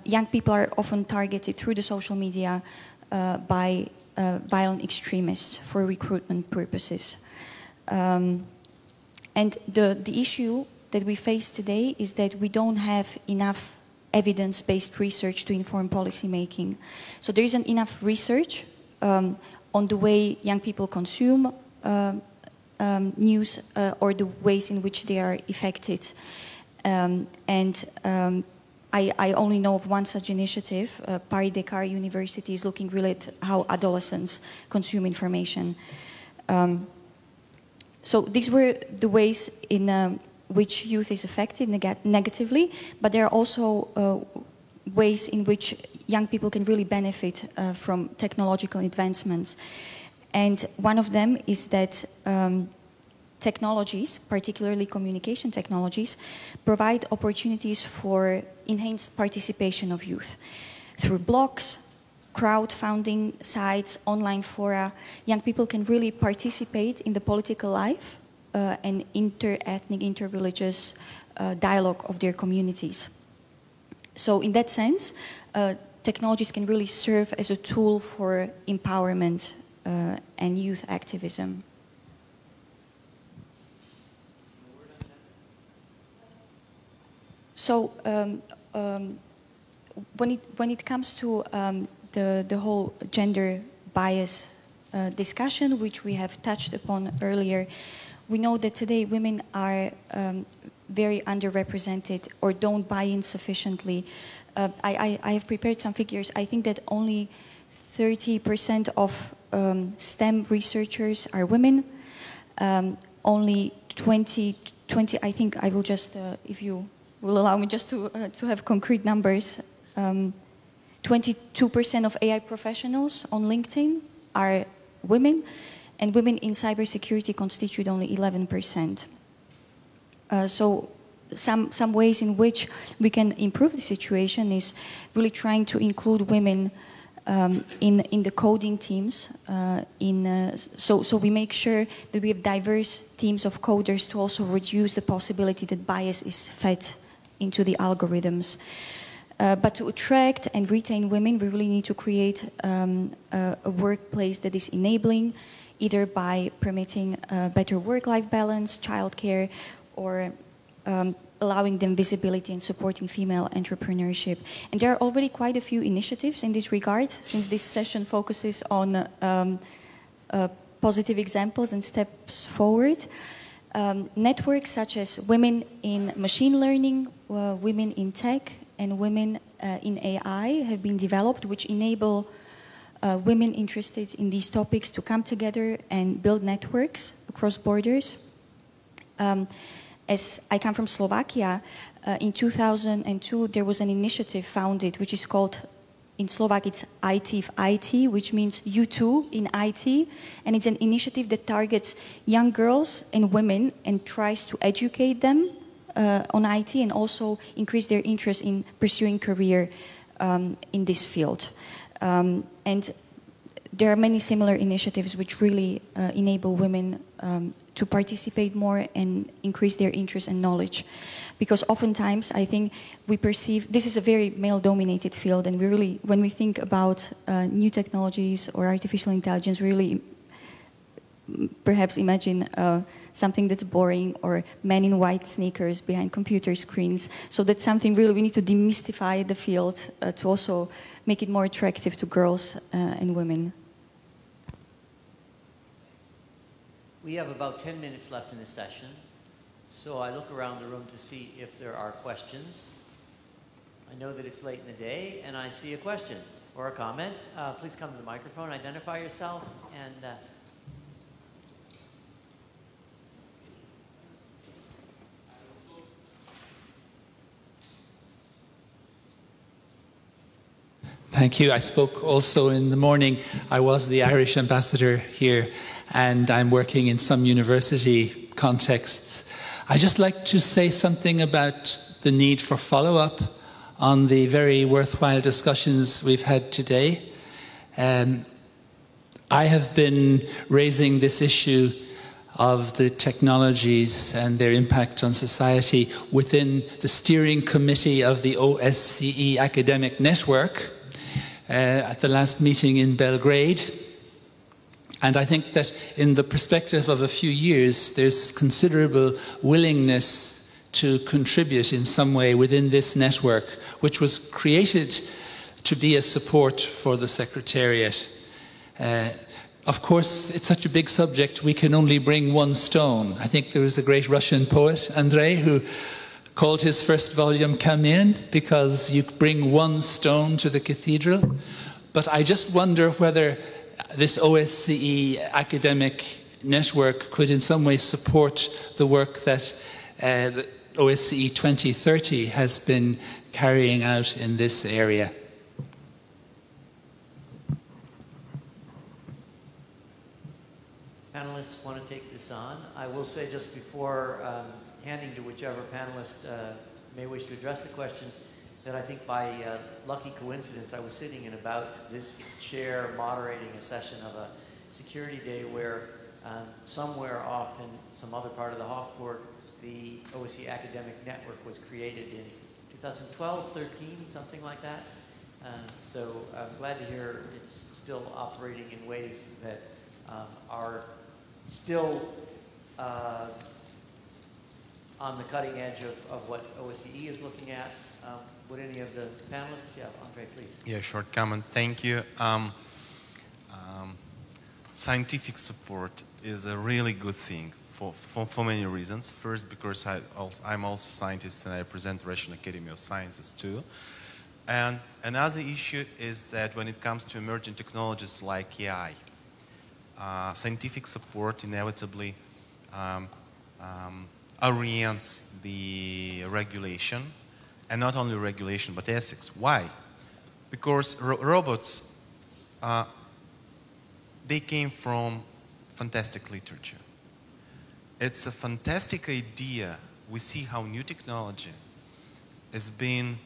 young people are often targeted through the social media by violent extremists for recruitment purposes. And the issue that we face today is that we don't have enough evidence-based research to inform policymaking. So there isn't enough research on the way young people consume news or the ways in which they are affected. I only know of one such initiative. Paris-Dakar University is looking really at how adolescents consume information. So these were the ways in which youth is affected negatively, but there are also ways in which young people can really benefit from technological advancements. And one of them is that technologies, particularly communication technologies, provide opportunities for enhanced participation of youth through blogs, crowdfunding sites, online fora, young people can really participate in the political life and inter-ethnic, inter-religious dialogue of their communities. So in that sense, technologies can really serve as a tool for empowerment and youth activism. So when it comes to the whole gender bias discussion, which we have touched upon earlier, we know that today women are very underrepresented or don't buy in sufficiently. I have prepared some figures. I think that only 30% of STEM researchers are women. Only 20, I think I will just, if you will allow me just to have concrete numbers, 22% of AI professionals on LinkedIn are women, and women in cybersecurity constitute only 11%. So some ways in which we can improve the situation is really trying to include women in the coding teams. So we make sure that we have diverse teams of coders to also reduce the possibility that bias is fed into the algorithms. But to attract and retain women, we really need to create a workplace that is enabling, either by permitting better work-life balance, childcare, or allowing them visibility and supporting female entrepreneurship. And there are already quite a few initiatives in this regard, since this session focuses on positive examples and steps forward. Networks such as Women in Machine Learning, Women in Tech, and Women in AI have been developed, which enable women interested in these topics to come together and build networks across borders. As I come from Slovakia, in 2002 there was an initiative founded which is called, in Slovak it's IT, which means you too in IT, and it's an initiative that targets young girls and women and tries to educate them on IT and also increase their interest in pursuing career in this field. And there are many similar initiatives which really enable women to participate more and increase their interest and knowledge. Because oftentimes I think we perceive, this is a very male-dominated field, and we really, when we think about new technologies or artificial intelligence, we really perhaps imagine something that's boring, or men in white sneakers behind computer screens. So that's something really we need to demystify the field to also make it more attractive to girls and women. We have about 10 minutes left in this session, so I look around the room to see if there are questions. I know that it's late in the day, and I see a question or a comment. Please come to the microphone, identify yourself, and Thank you. I spoke also in the morning. I was the Irish ambassador here, and I'm working in some university contexts. I'd just like to say something about the need for follow-up on the very worthwhile discussions we've had today. I have been raising this issue of the technologies and their impact on society within the steering committee of the OSCE academic network at the last meeting in Belgrade. And I think that in the perspective of a few years, there's considerable willingness to contribute in some way within this network, which was created to be a support for the Secretariat. Of course, it's such a big subject, we can only bring one stone. I think there was a great Russian poet, Andrei, who called his first volume Kamen, because you bring one stone to the cathedral. But I just wonder whether this OSCE academic network could in some way support the work that the OSCE 2030 has been carrying out in this area. Panelists want to take this on. I will say just before handing to whichever panelist may wish to address the question, that I think by lucky coincidence I was sitting in about this chair moderating a session of a security day where somewhere off in some other part of the Hofburg, the OSCE Academic Network was created in 2012, 13, something like that. So I'm glad to hear it's still operating in ways that are still on the cutting edge of what OSCE is looking at. Would any of the panelists? Yeah, Andre, please. Yeah, short comment. Thank you. Scientific support is a really good thing for many reasons. First, because I'm also a scientist and I represent the Russian Academy of Sciences too. And another issue is that when it comes to emerging technologies like AI, scientific support inevitably orients the regulation, and not only regulation but ethics. Why? Because robots, they came from fantastic literature. It's a fantastic idea. We see how new technology is being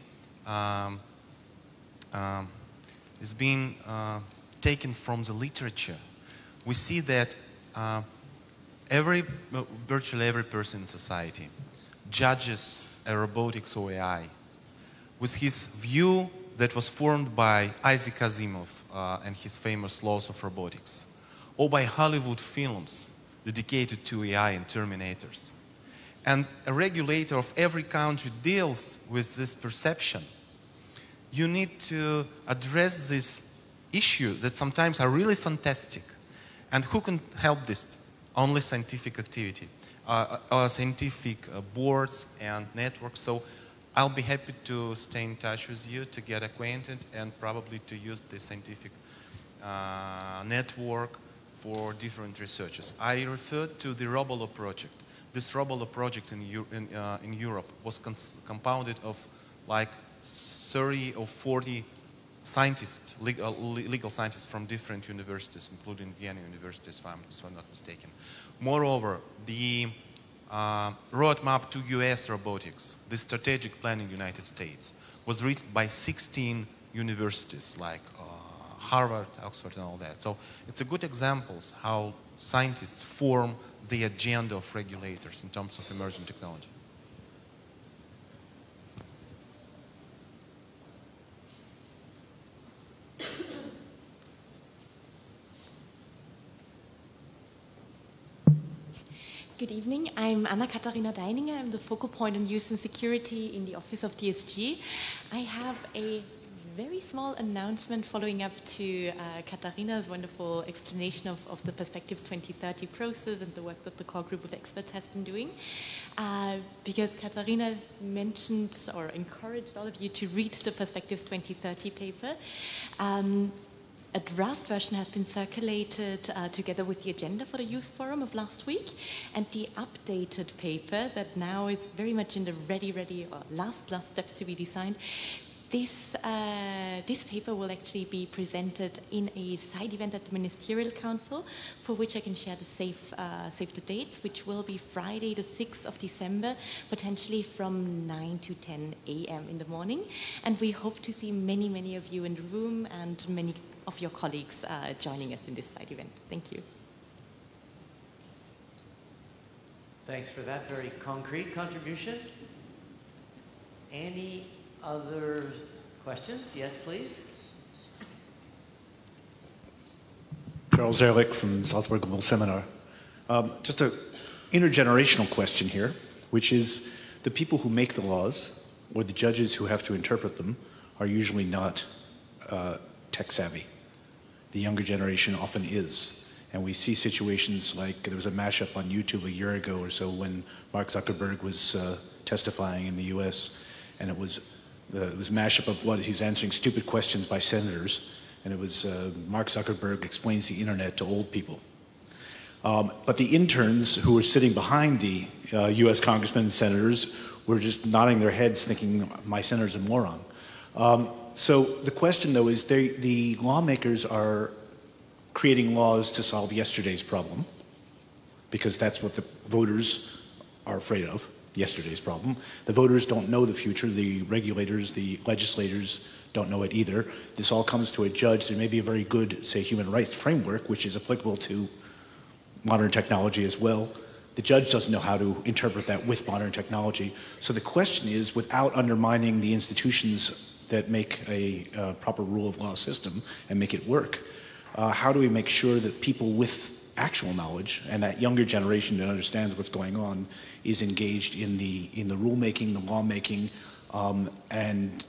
taken from the literature. We see that virtually every person in society judges a robotics or AI with his view that was formed by Isaac Asimov and his famous laws of robotics, or by Hollywood films dedicated to AI and Terminators. And a regulator of every country deals with this perception. You need to address this issue that sometimes are really fantastic. And who can help this? Only scientific activity, scientific boards and networks. So I'll be happy to stay in touch with you, to get acquainted, and probably to use the scientific network for different researchers. I referred to the Robolo project. This Robolo project in Europe was compounded of like 30 or 40 scientists, legal scientists from different universities, including Vienna University, if I'm not mistaken. Moreover, the roadmap to US robotics, the strategic plan in the United States, was written by 16 universities like Harvard, Oxford, and all that. So it's a good example how scientists form the agenda of regulators in terms of emerging technology. Good evening. I'm Anna-Katharina Deininger. I'm the focal point on use and security in the office of DSG. I have a very small announcement following up to Katharina's wonderful explanation of the Perspectives 2030 process and the work that the core group of experts has been doing. Because Katharina mentioned or encouraged all of you to read the Perspectives 2030 paper. A draft version has been circulated together with the agenda for the Youth Forum of last week, and the updated paper that now is very much in the ready or last steps to be designed. This paper will actually be presented in a side event at the Ministerial Council, for which I can share the save the dates, which will be Friday the 6th of December, potentially from 9 to 10 a.m. in the morning. And we hope to see many of you in the room and many of your colleagues joining us in this side event. Thank you. Thanks for that very concrete contribution. Any other questions? Yes, please. Charles Ehrlich from Salzburg Global Seminar. Just an intergenerational question here, which is the people who make the laws or the judges who have to interpret them are usually not tech savvy. The younger generation often is. And we see situations like there was a mashup on YouTube a year ago or so when Mark Zuckerberg was testifying in the US, and it was mashup of what he's answering stupid questions by senators, and it was Mark Zuckerberg explains the internet to old people. But the interns who were sitting behind the US congressmen and senators were just nodding their heads thinking, my senator's a moron. So the question though is the lawmakers are creating laws to solve yesterday's problem, because that's what the voters are afraid of. yesterday's problem. The voters don't know the future. The regulators, the legislators don't know it either. This all comes to a judge. There may be a very good, say, human rights framework, which is applicable to modern technology as well. The judge doesn't know how to interpret that with modern technology. So the question is, without undermining the institutions that make a proper rule of law system and make it work, how do we make sure that people with actual knowledge and that younger generation that understands what's going on is engaged in the rulemaking, the lawmaking, and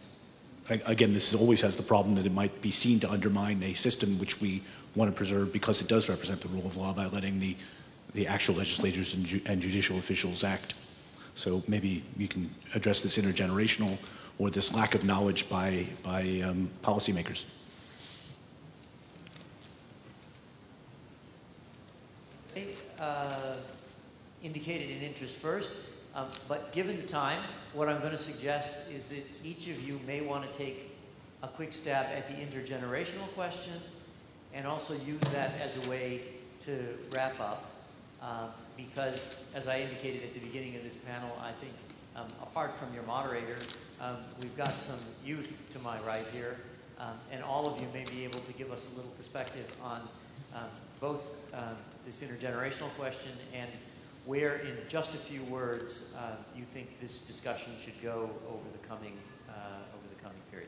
again, this always has the problem that it might be seen to undermine a system which we want to preserve because it does represent the rule of law by letting the actual legislators and judicial officials act. So maybe you can address this intergenerational or this lack of knowledge by policymakers. Indicated an interest first, but given the time, what I'm going to suggest is that each of you may want to take a quick stab at the intergenerational question and also use that as a way to wrap up. Because, as I indicated at the beginning of this panel, I think, apart from your moderator, we've got some youth to my right here, and all of you may be able to give us a little perspective on both this intergenerational question and where, in just a few words, you think this discussion should go over the coming period.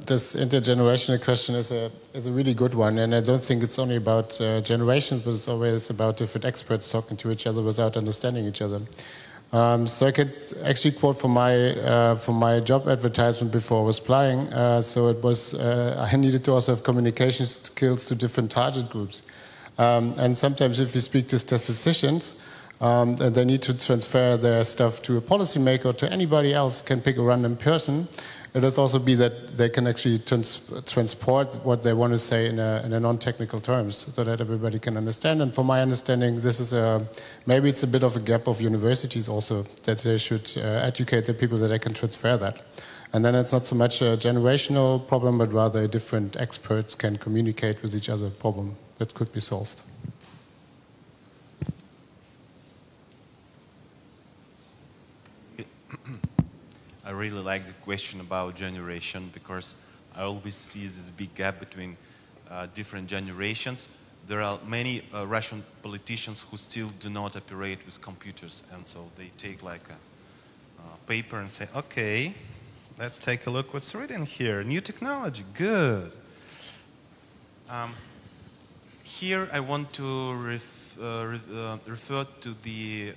This intergenerational question is a really good one, and I don't think it's only about generations, but it's always about different experts talking to each other without understanding each other. So I could actually quote from my job advertisement before I was applying. So it was I needed to also have communication skills to different target groups, and sometimes if you speak to statisticians, and they need to transfer their stuff to a policymaker or to anybody else who can pick a random person. It has also be that they can actually transport what they want to say in a non-technical terms so that everybody can understand. And from my understanding, this is maybe it's a bit of a gap of universities also, that they should educate the people that they can transfer that. And then it's not so much a generational problem, but rather different experts can communicate with each other problem that could be solved. I really like the question about generation because I always see this big gap between different generations. There are many Russian politicians who still do not operate with computers, and so they take like a paper and say, okay, let's take a look what's written here. New technology, good. Here I want to refer to the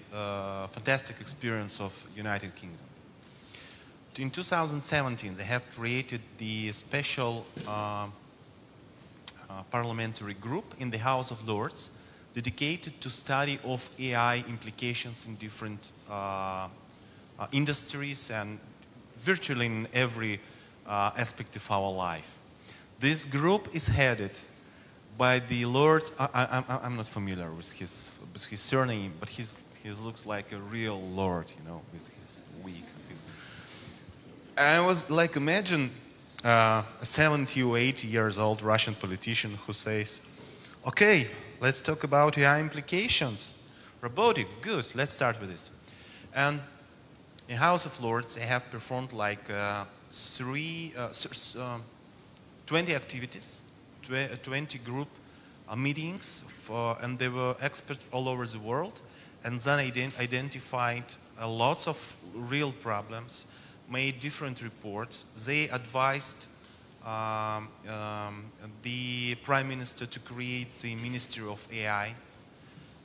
fantastic experience of United Kingdom. In 2017, they have created the special parliamentary group in the House of Lords dedicated to study of AI implications in different industries and virtually in every aspect of our life. This group is headed by the Lord, I'm not familiar with his surname, but he looks like a real lord, you know, with his wig. I was like, imagine a 70 or 80 years old Russian politician who says, okay, let's talk about AI implications. Robotics, good, let's start with this. And in House of Lords, they have performed like 20 activities, 20 group meetings, and they were experts all over the world, and then identified lots of real problems, made different reports. They advised the Prime Minister to create the Ministry of AI.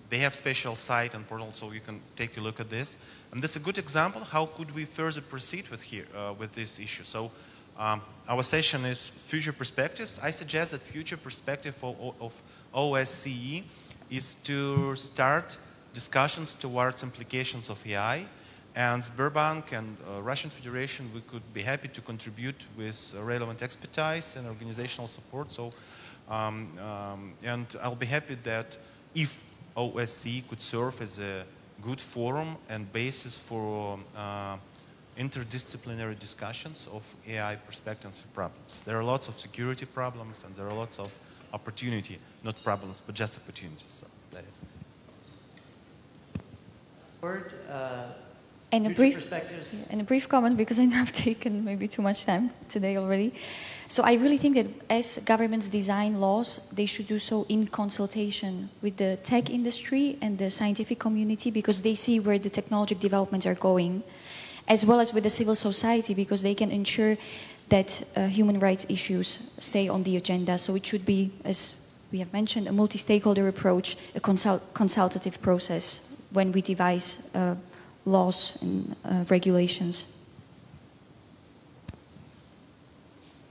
They have special site and portal, so you can take a look at this. And this is a good example. How could we further proceed with this issue? So our session is future perspectives. I suggest that future perspective of OSCE is to start discussions towards implications of AI. And Sberbank and Russian Federation, we could be happy to contribute with relevant expertise and organizational support. So, and I'll be happy that if OSCE could serve as a good forum and basis for interdisciplinary discussions of AI perspectives and problems. There are lots of security problems and there are lots of opportunity, not problems, but just opportunities. So that is. Word, And future perspectives. and a brief comment, because I know I've taken maybe too much time today already. So I really think that as governments design laws, they should do so in consultation with the tech industry and the scientific community, because they see where the technological developments are going, as well as with the civil society, because they can ensure that human rights issues stay on the agenda. So it should be, as we have mentioned, a multi-stakeholder approach, a consultative process when we devise laws and regulations.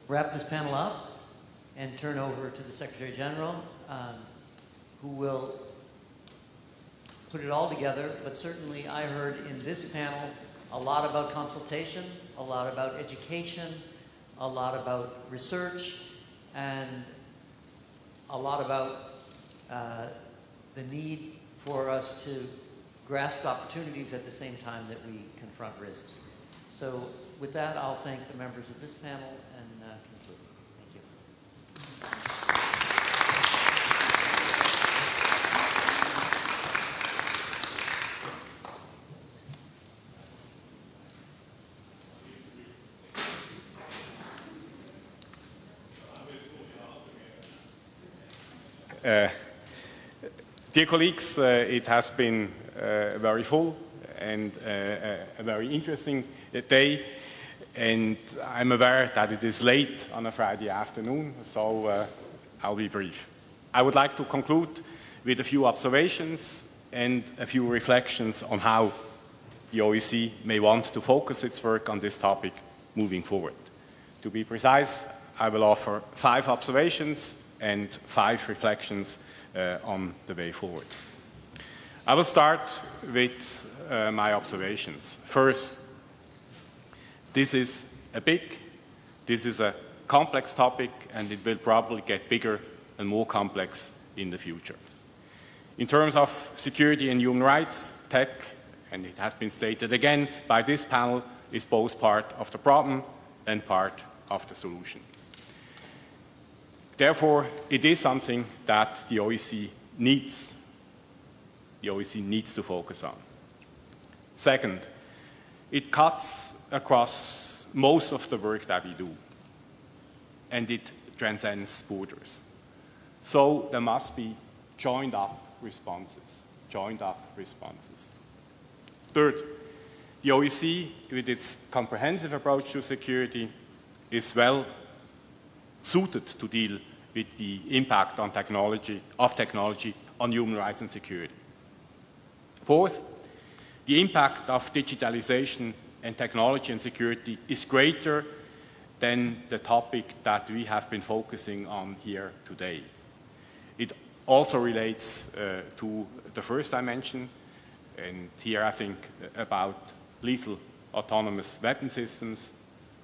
Wrap this panel up and turn over to the Secretary General, who will put it all together. But certainly I heard in this panel a lot about consultation, a lot about education, a lot about research, and a lot about the need for us to grasp opportunities at the same time that we confront risks. So with that, I'll thank the members of this panel and conclude. Thank you. Dear colleagues, it has been very full and a very interesting day, and I'm aware that it is late on a Friday afternoon, so I'll be brief. I would like to conclude with a few observations and a few reflections on how the OSCE may want to focus its work on this topic moving forward. To be precise, I will offer 5 observations and 5 reflections on the way forward. I will start with my observations. First, this is a complex topic, and it will probably get bigger and more complex in the future. In terms of security and human rights, tech, and it has been stated again by this panel, is both part of the problem and part of the solution. Therefore, it is something that the OSCE needs to focus on. Second, it cuts across most of the work that we do, and it transcends borders. So there must be joined up responses. Third, the OSCE, with its comprehensive approach to security, is well suited to deal with the impact on technology on human rights and security. Fourth, the impact of digitalization and technology and security is greater than the topic that we have been focusing on here today. It also relates to the first dimension, and here I think about lethal autonomous weapon systems,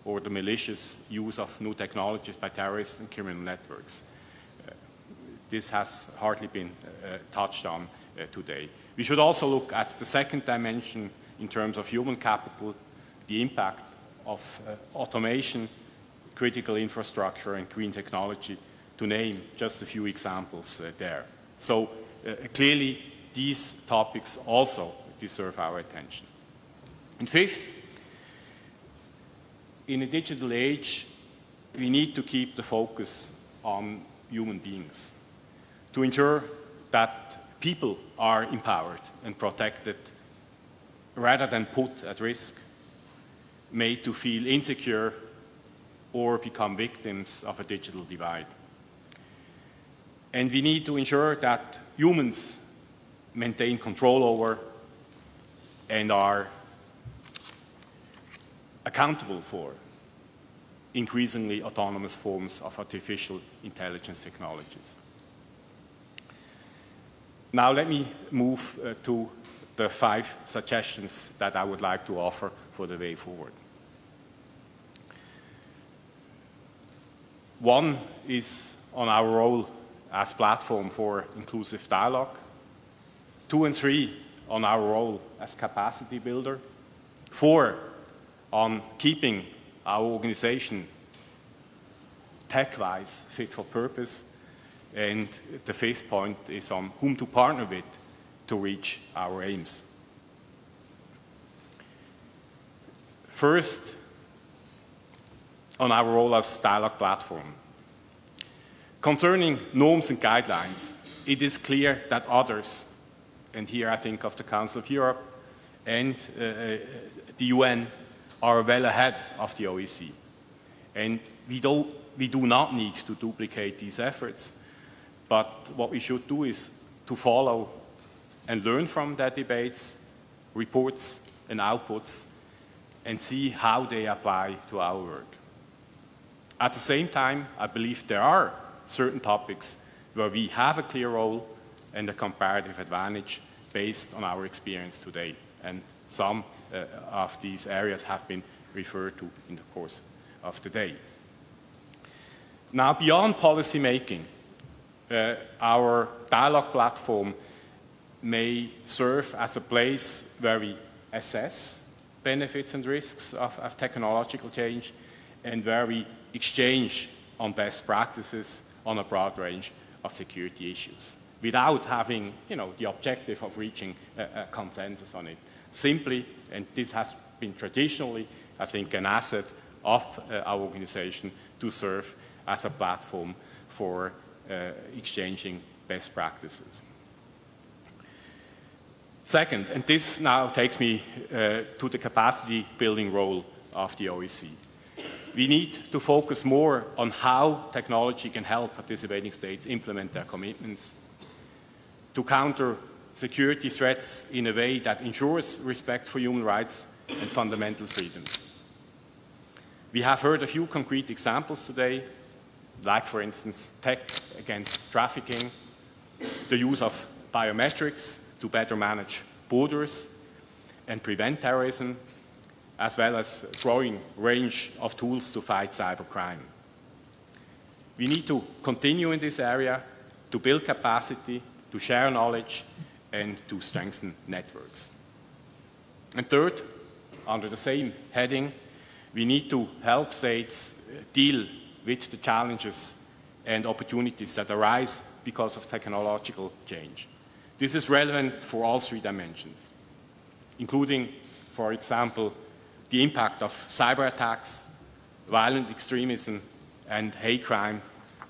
or the malicious use of new technologies by terrorists and criminal networks. This has hardly been touched on today. We should also look at the second dimension in terms of human capital, the impact of automation, critical infrastructure, and green technology, to name just a few examples there. So clearly, these topics also deserve our attention. And fifth, in a digital age, we need to keep the focus on human beings to ensure that people are empowered and protected rather than put at risk, made to feel insecure, or become victims of a digital divide. And we need to ensure that humans maintain control over and are accountable for increasingly autonomous forms of artificial intelligence technologies. Now let me move to the 5 suggestions that I would like to offer for the way forward. One is on our role as platform for inclusive dialogue. 2 and 3 on our role as capacity builder. 4 on keeping our organization tech-wise fit for purpose. And the 5th point is on whom to partner with to reach our aims. First, on our role as dialogue platform. Concerning norms and guidelines, it is clear that others, and here I think of the Council of Europe and the UN, are well ahead of the OSCE. And we do not need to duplicate these efforts, but what we should do is to follow and learn from their debates, reports and outputs, and see how they apply to our work. At the same time, I believe there are certain topics where we have a clear role and a comparative advantage based on our experience today. And some of these areas have been referred to in the course of the day. Now, beyond policy making, our dialogue platform may serve as a place where we assess benefits and risks of technological change and where we exchange on best practices on a broad range of security issues without having, the objective of reaching a consensus on it. Simply, and this has been traditionally, I think, an asset of our organization to serve as a platform for exchanging best practices. Second, and this now takes me to the capacity building role of the OSCE. We need to focus more on how technology can help participating states implement their commitments, to counter security threats in a way that ensures respect for human rights and fundamental freedoms. We have heard a few concrete examples today, like, for instance, tech against trafficking, the use of biometrics to better manage borders and prevent terrorism, as well as a growing range of tools to fight cybercrime. We need to continue in this area to build capacity, to share knowledge, and to strengthen networks. And third, under the same heading, we need to help states deal with the challenges and opportunities that arise because of technological change. This is relevant for all three dimensions, including, for example, the impact of cyber attacks, violent extremism, and hate crime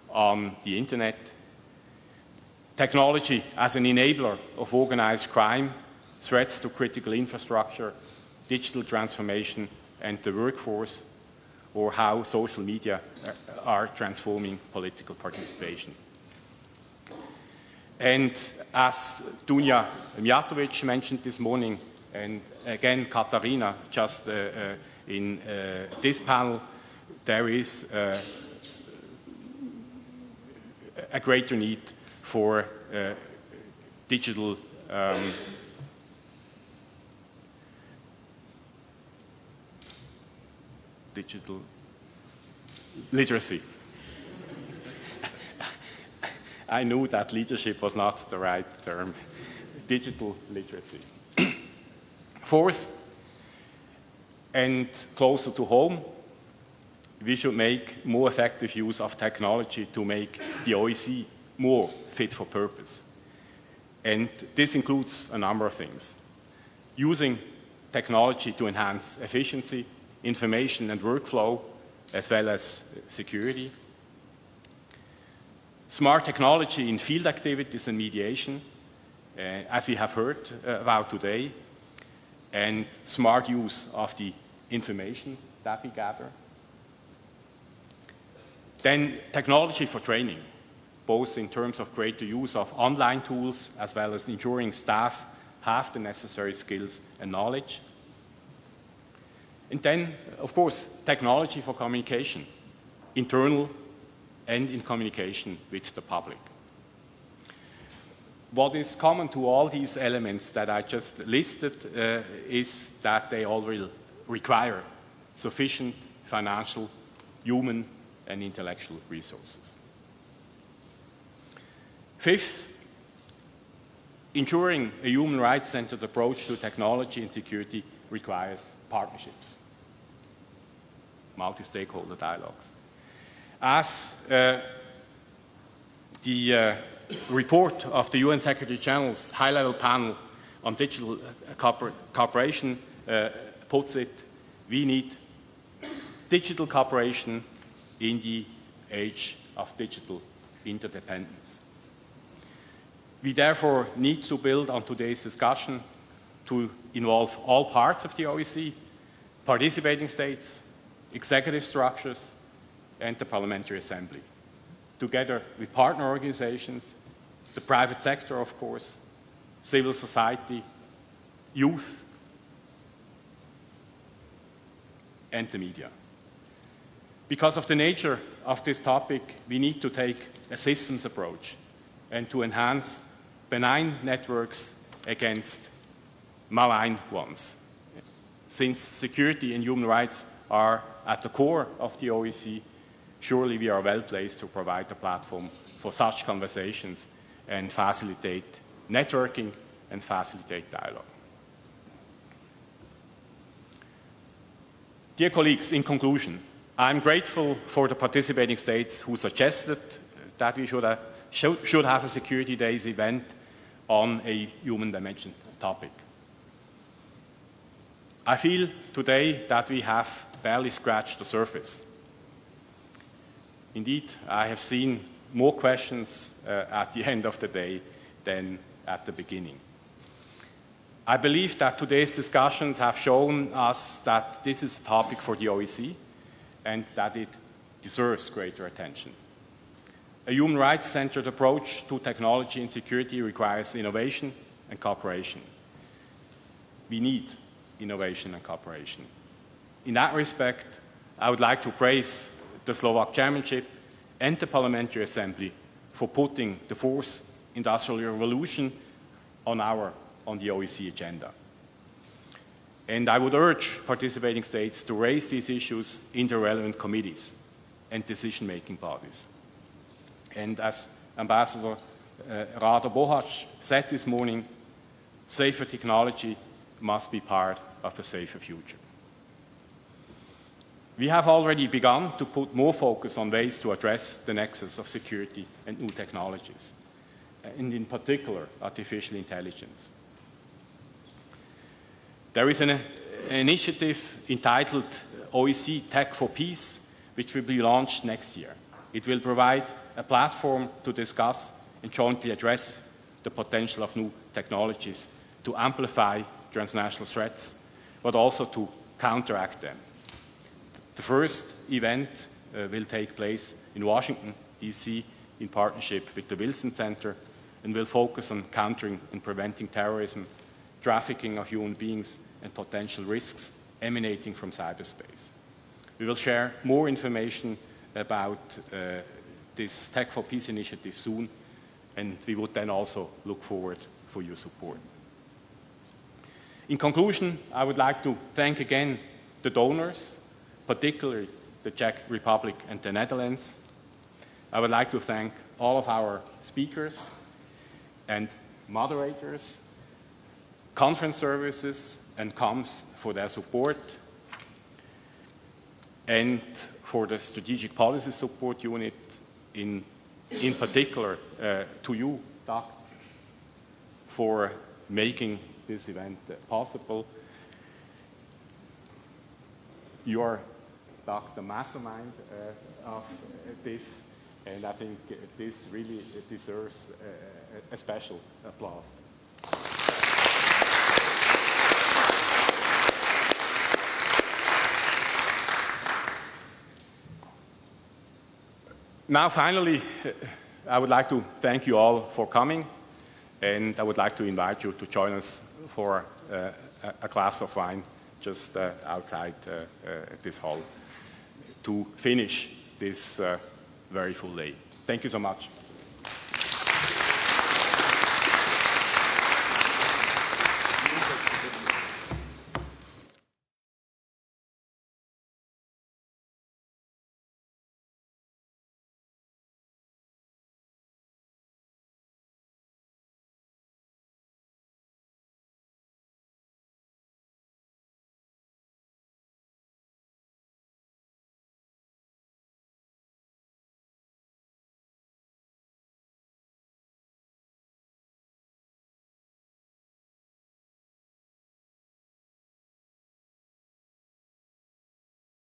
on the internet, technology as an enabler of organized crime, threats to critical infrastructure, digital transformation, and the workforce, or how social media are transforming political participation. And as Dunja Mijatovic mentioned this morning, and again Katarina just in this panel, there is a greater need for digital literacy. I knew that leadership was not the right term. Digital literacy. Fourth, and closer to home, we should make more effective use of technology to make the OSCE more fit for purpose. And this includes a number of things. Using technology to enhance efficiency, information and workflow, as well as security. Smart technology in field activities and mediation, as we have heard about today, and smart use of the information that we gather. Then technology for training, both in terms of greater use of online tools as well as ensuring staff have the necessary skills and knowledge. And then, of course, technology for communication, internal and in communication with the public. What is common to all these elements that I just listed is that they all will require sufficient financial, human, and intellectual resources. Fifth, ensuring a human rights-centered approach to technology and security requires partnerships, multi-stakeholder dialogues. As the report of the UN Secretary General's high-level panel on digital cooperation puts it, We need digital cooperation in the age of digital interdependence. We therefore need to build on today's discussion to involve all parts of the OSCE, participating states, executive structures, and the Parliamentary Assembly, together with partner organizations, the private sector, of course, civil society, youth, and the media. Because of the nature of this topic, we need to take a systems approach and to enhance benign networks against malign ones. Since security and human rights are at the core of the OSCE, surely we are well placed to provide a platform for such conversations and facilitate networking and facilitate dialogue. Dear colleagues, in conclusion, I'm grateful for the participating states who suggested that we should have a Security Days event on a human dimension topic. I feel today that we have barely scratched the surface. Indeed, I have seen more questions at the end of the day than at the beginning. I believe that today's discussions have shown us that this is a topic for the OSCE and that it deserves greater attention. A human rights-centered approach to technology and security requires innovation and cooperation. We need innovation and cooperation. In that respect, I would like to praise the Slovak chairmanship and the Parliamentary Assembly for putting the fourth industrial revolution on the OSCE agenda. And I would urge participating states to raise these issues in the relevant committees and decision-making bodies. And as Ambassador Rado Bohac said this morning, safer technology must be part of a safer future. We have already begun to put more focus on ways to address the nexus of security and new technologies, and in particular, artificial intelligence. There is an initiative entitled OSCE Tech for Peace, which will be launched next year. It will provide a platform to discuss and jointly address the potential of new technologies to amplify transnational threats, but also to counteract them. The first event will take place in Washington, D.C., in partnership with the Wilson Center, and will focus on countering and preventing terrorism, trafficking of human beings, and potential risks emanating from cyberspace. We will share more information about this Tech for Peace initiative soon, and we would then also look forward for your support. In conclusion, I would like to thank again the donors, particularly the Czech Republic and the Netherlands. I would like to thank all of our speakers and moderators, conference services, and comms for their support, and for the Strategic Policy Support Unit, in particular to you, Doc, for making this event possible. You are, Doc, the mastermind of this, and I think this really deserves a special applause. Now, finally, I would like to thank you all for coming, and I would like to invite you to join us for a glass of wine just outside this hall to finish this very full day. Thank you so much.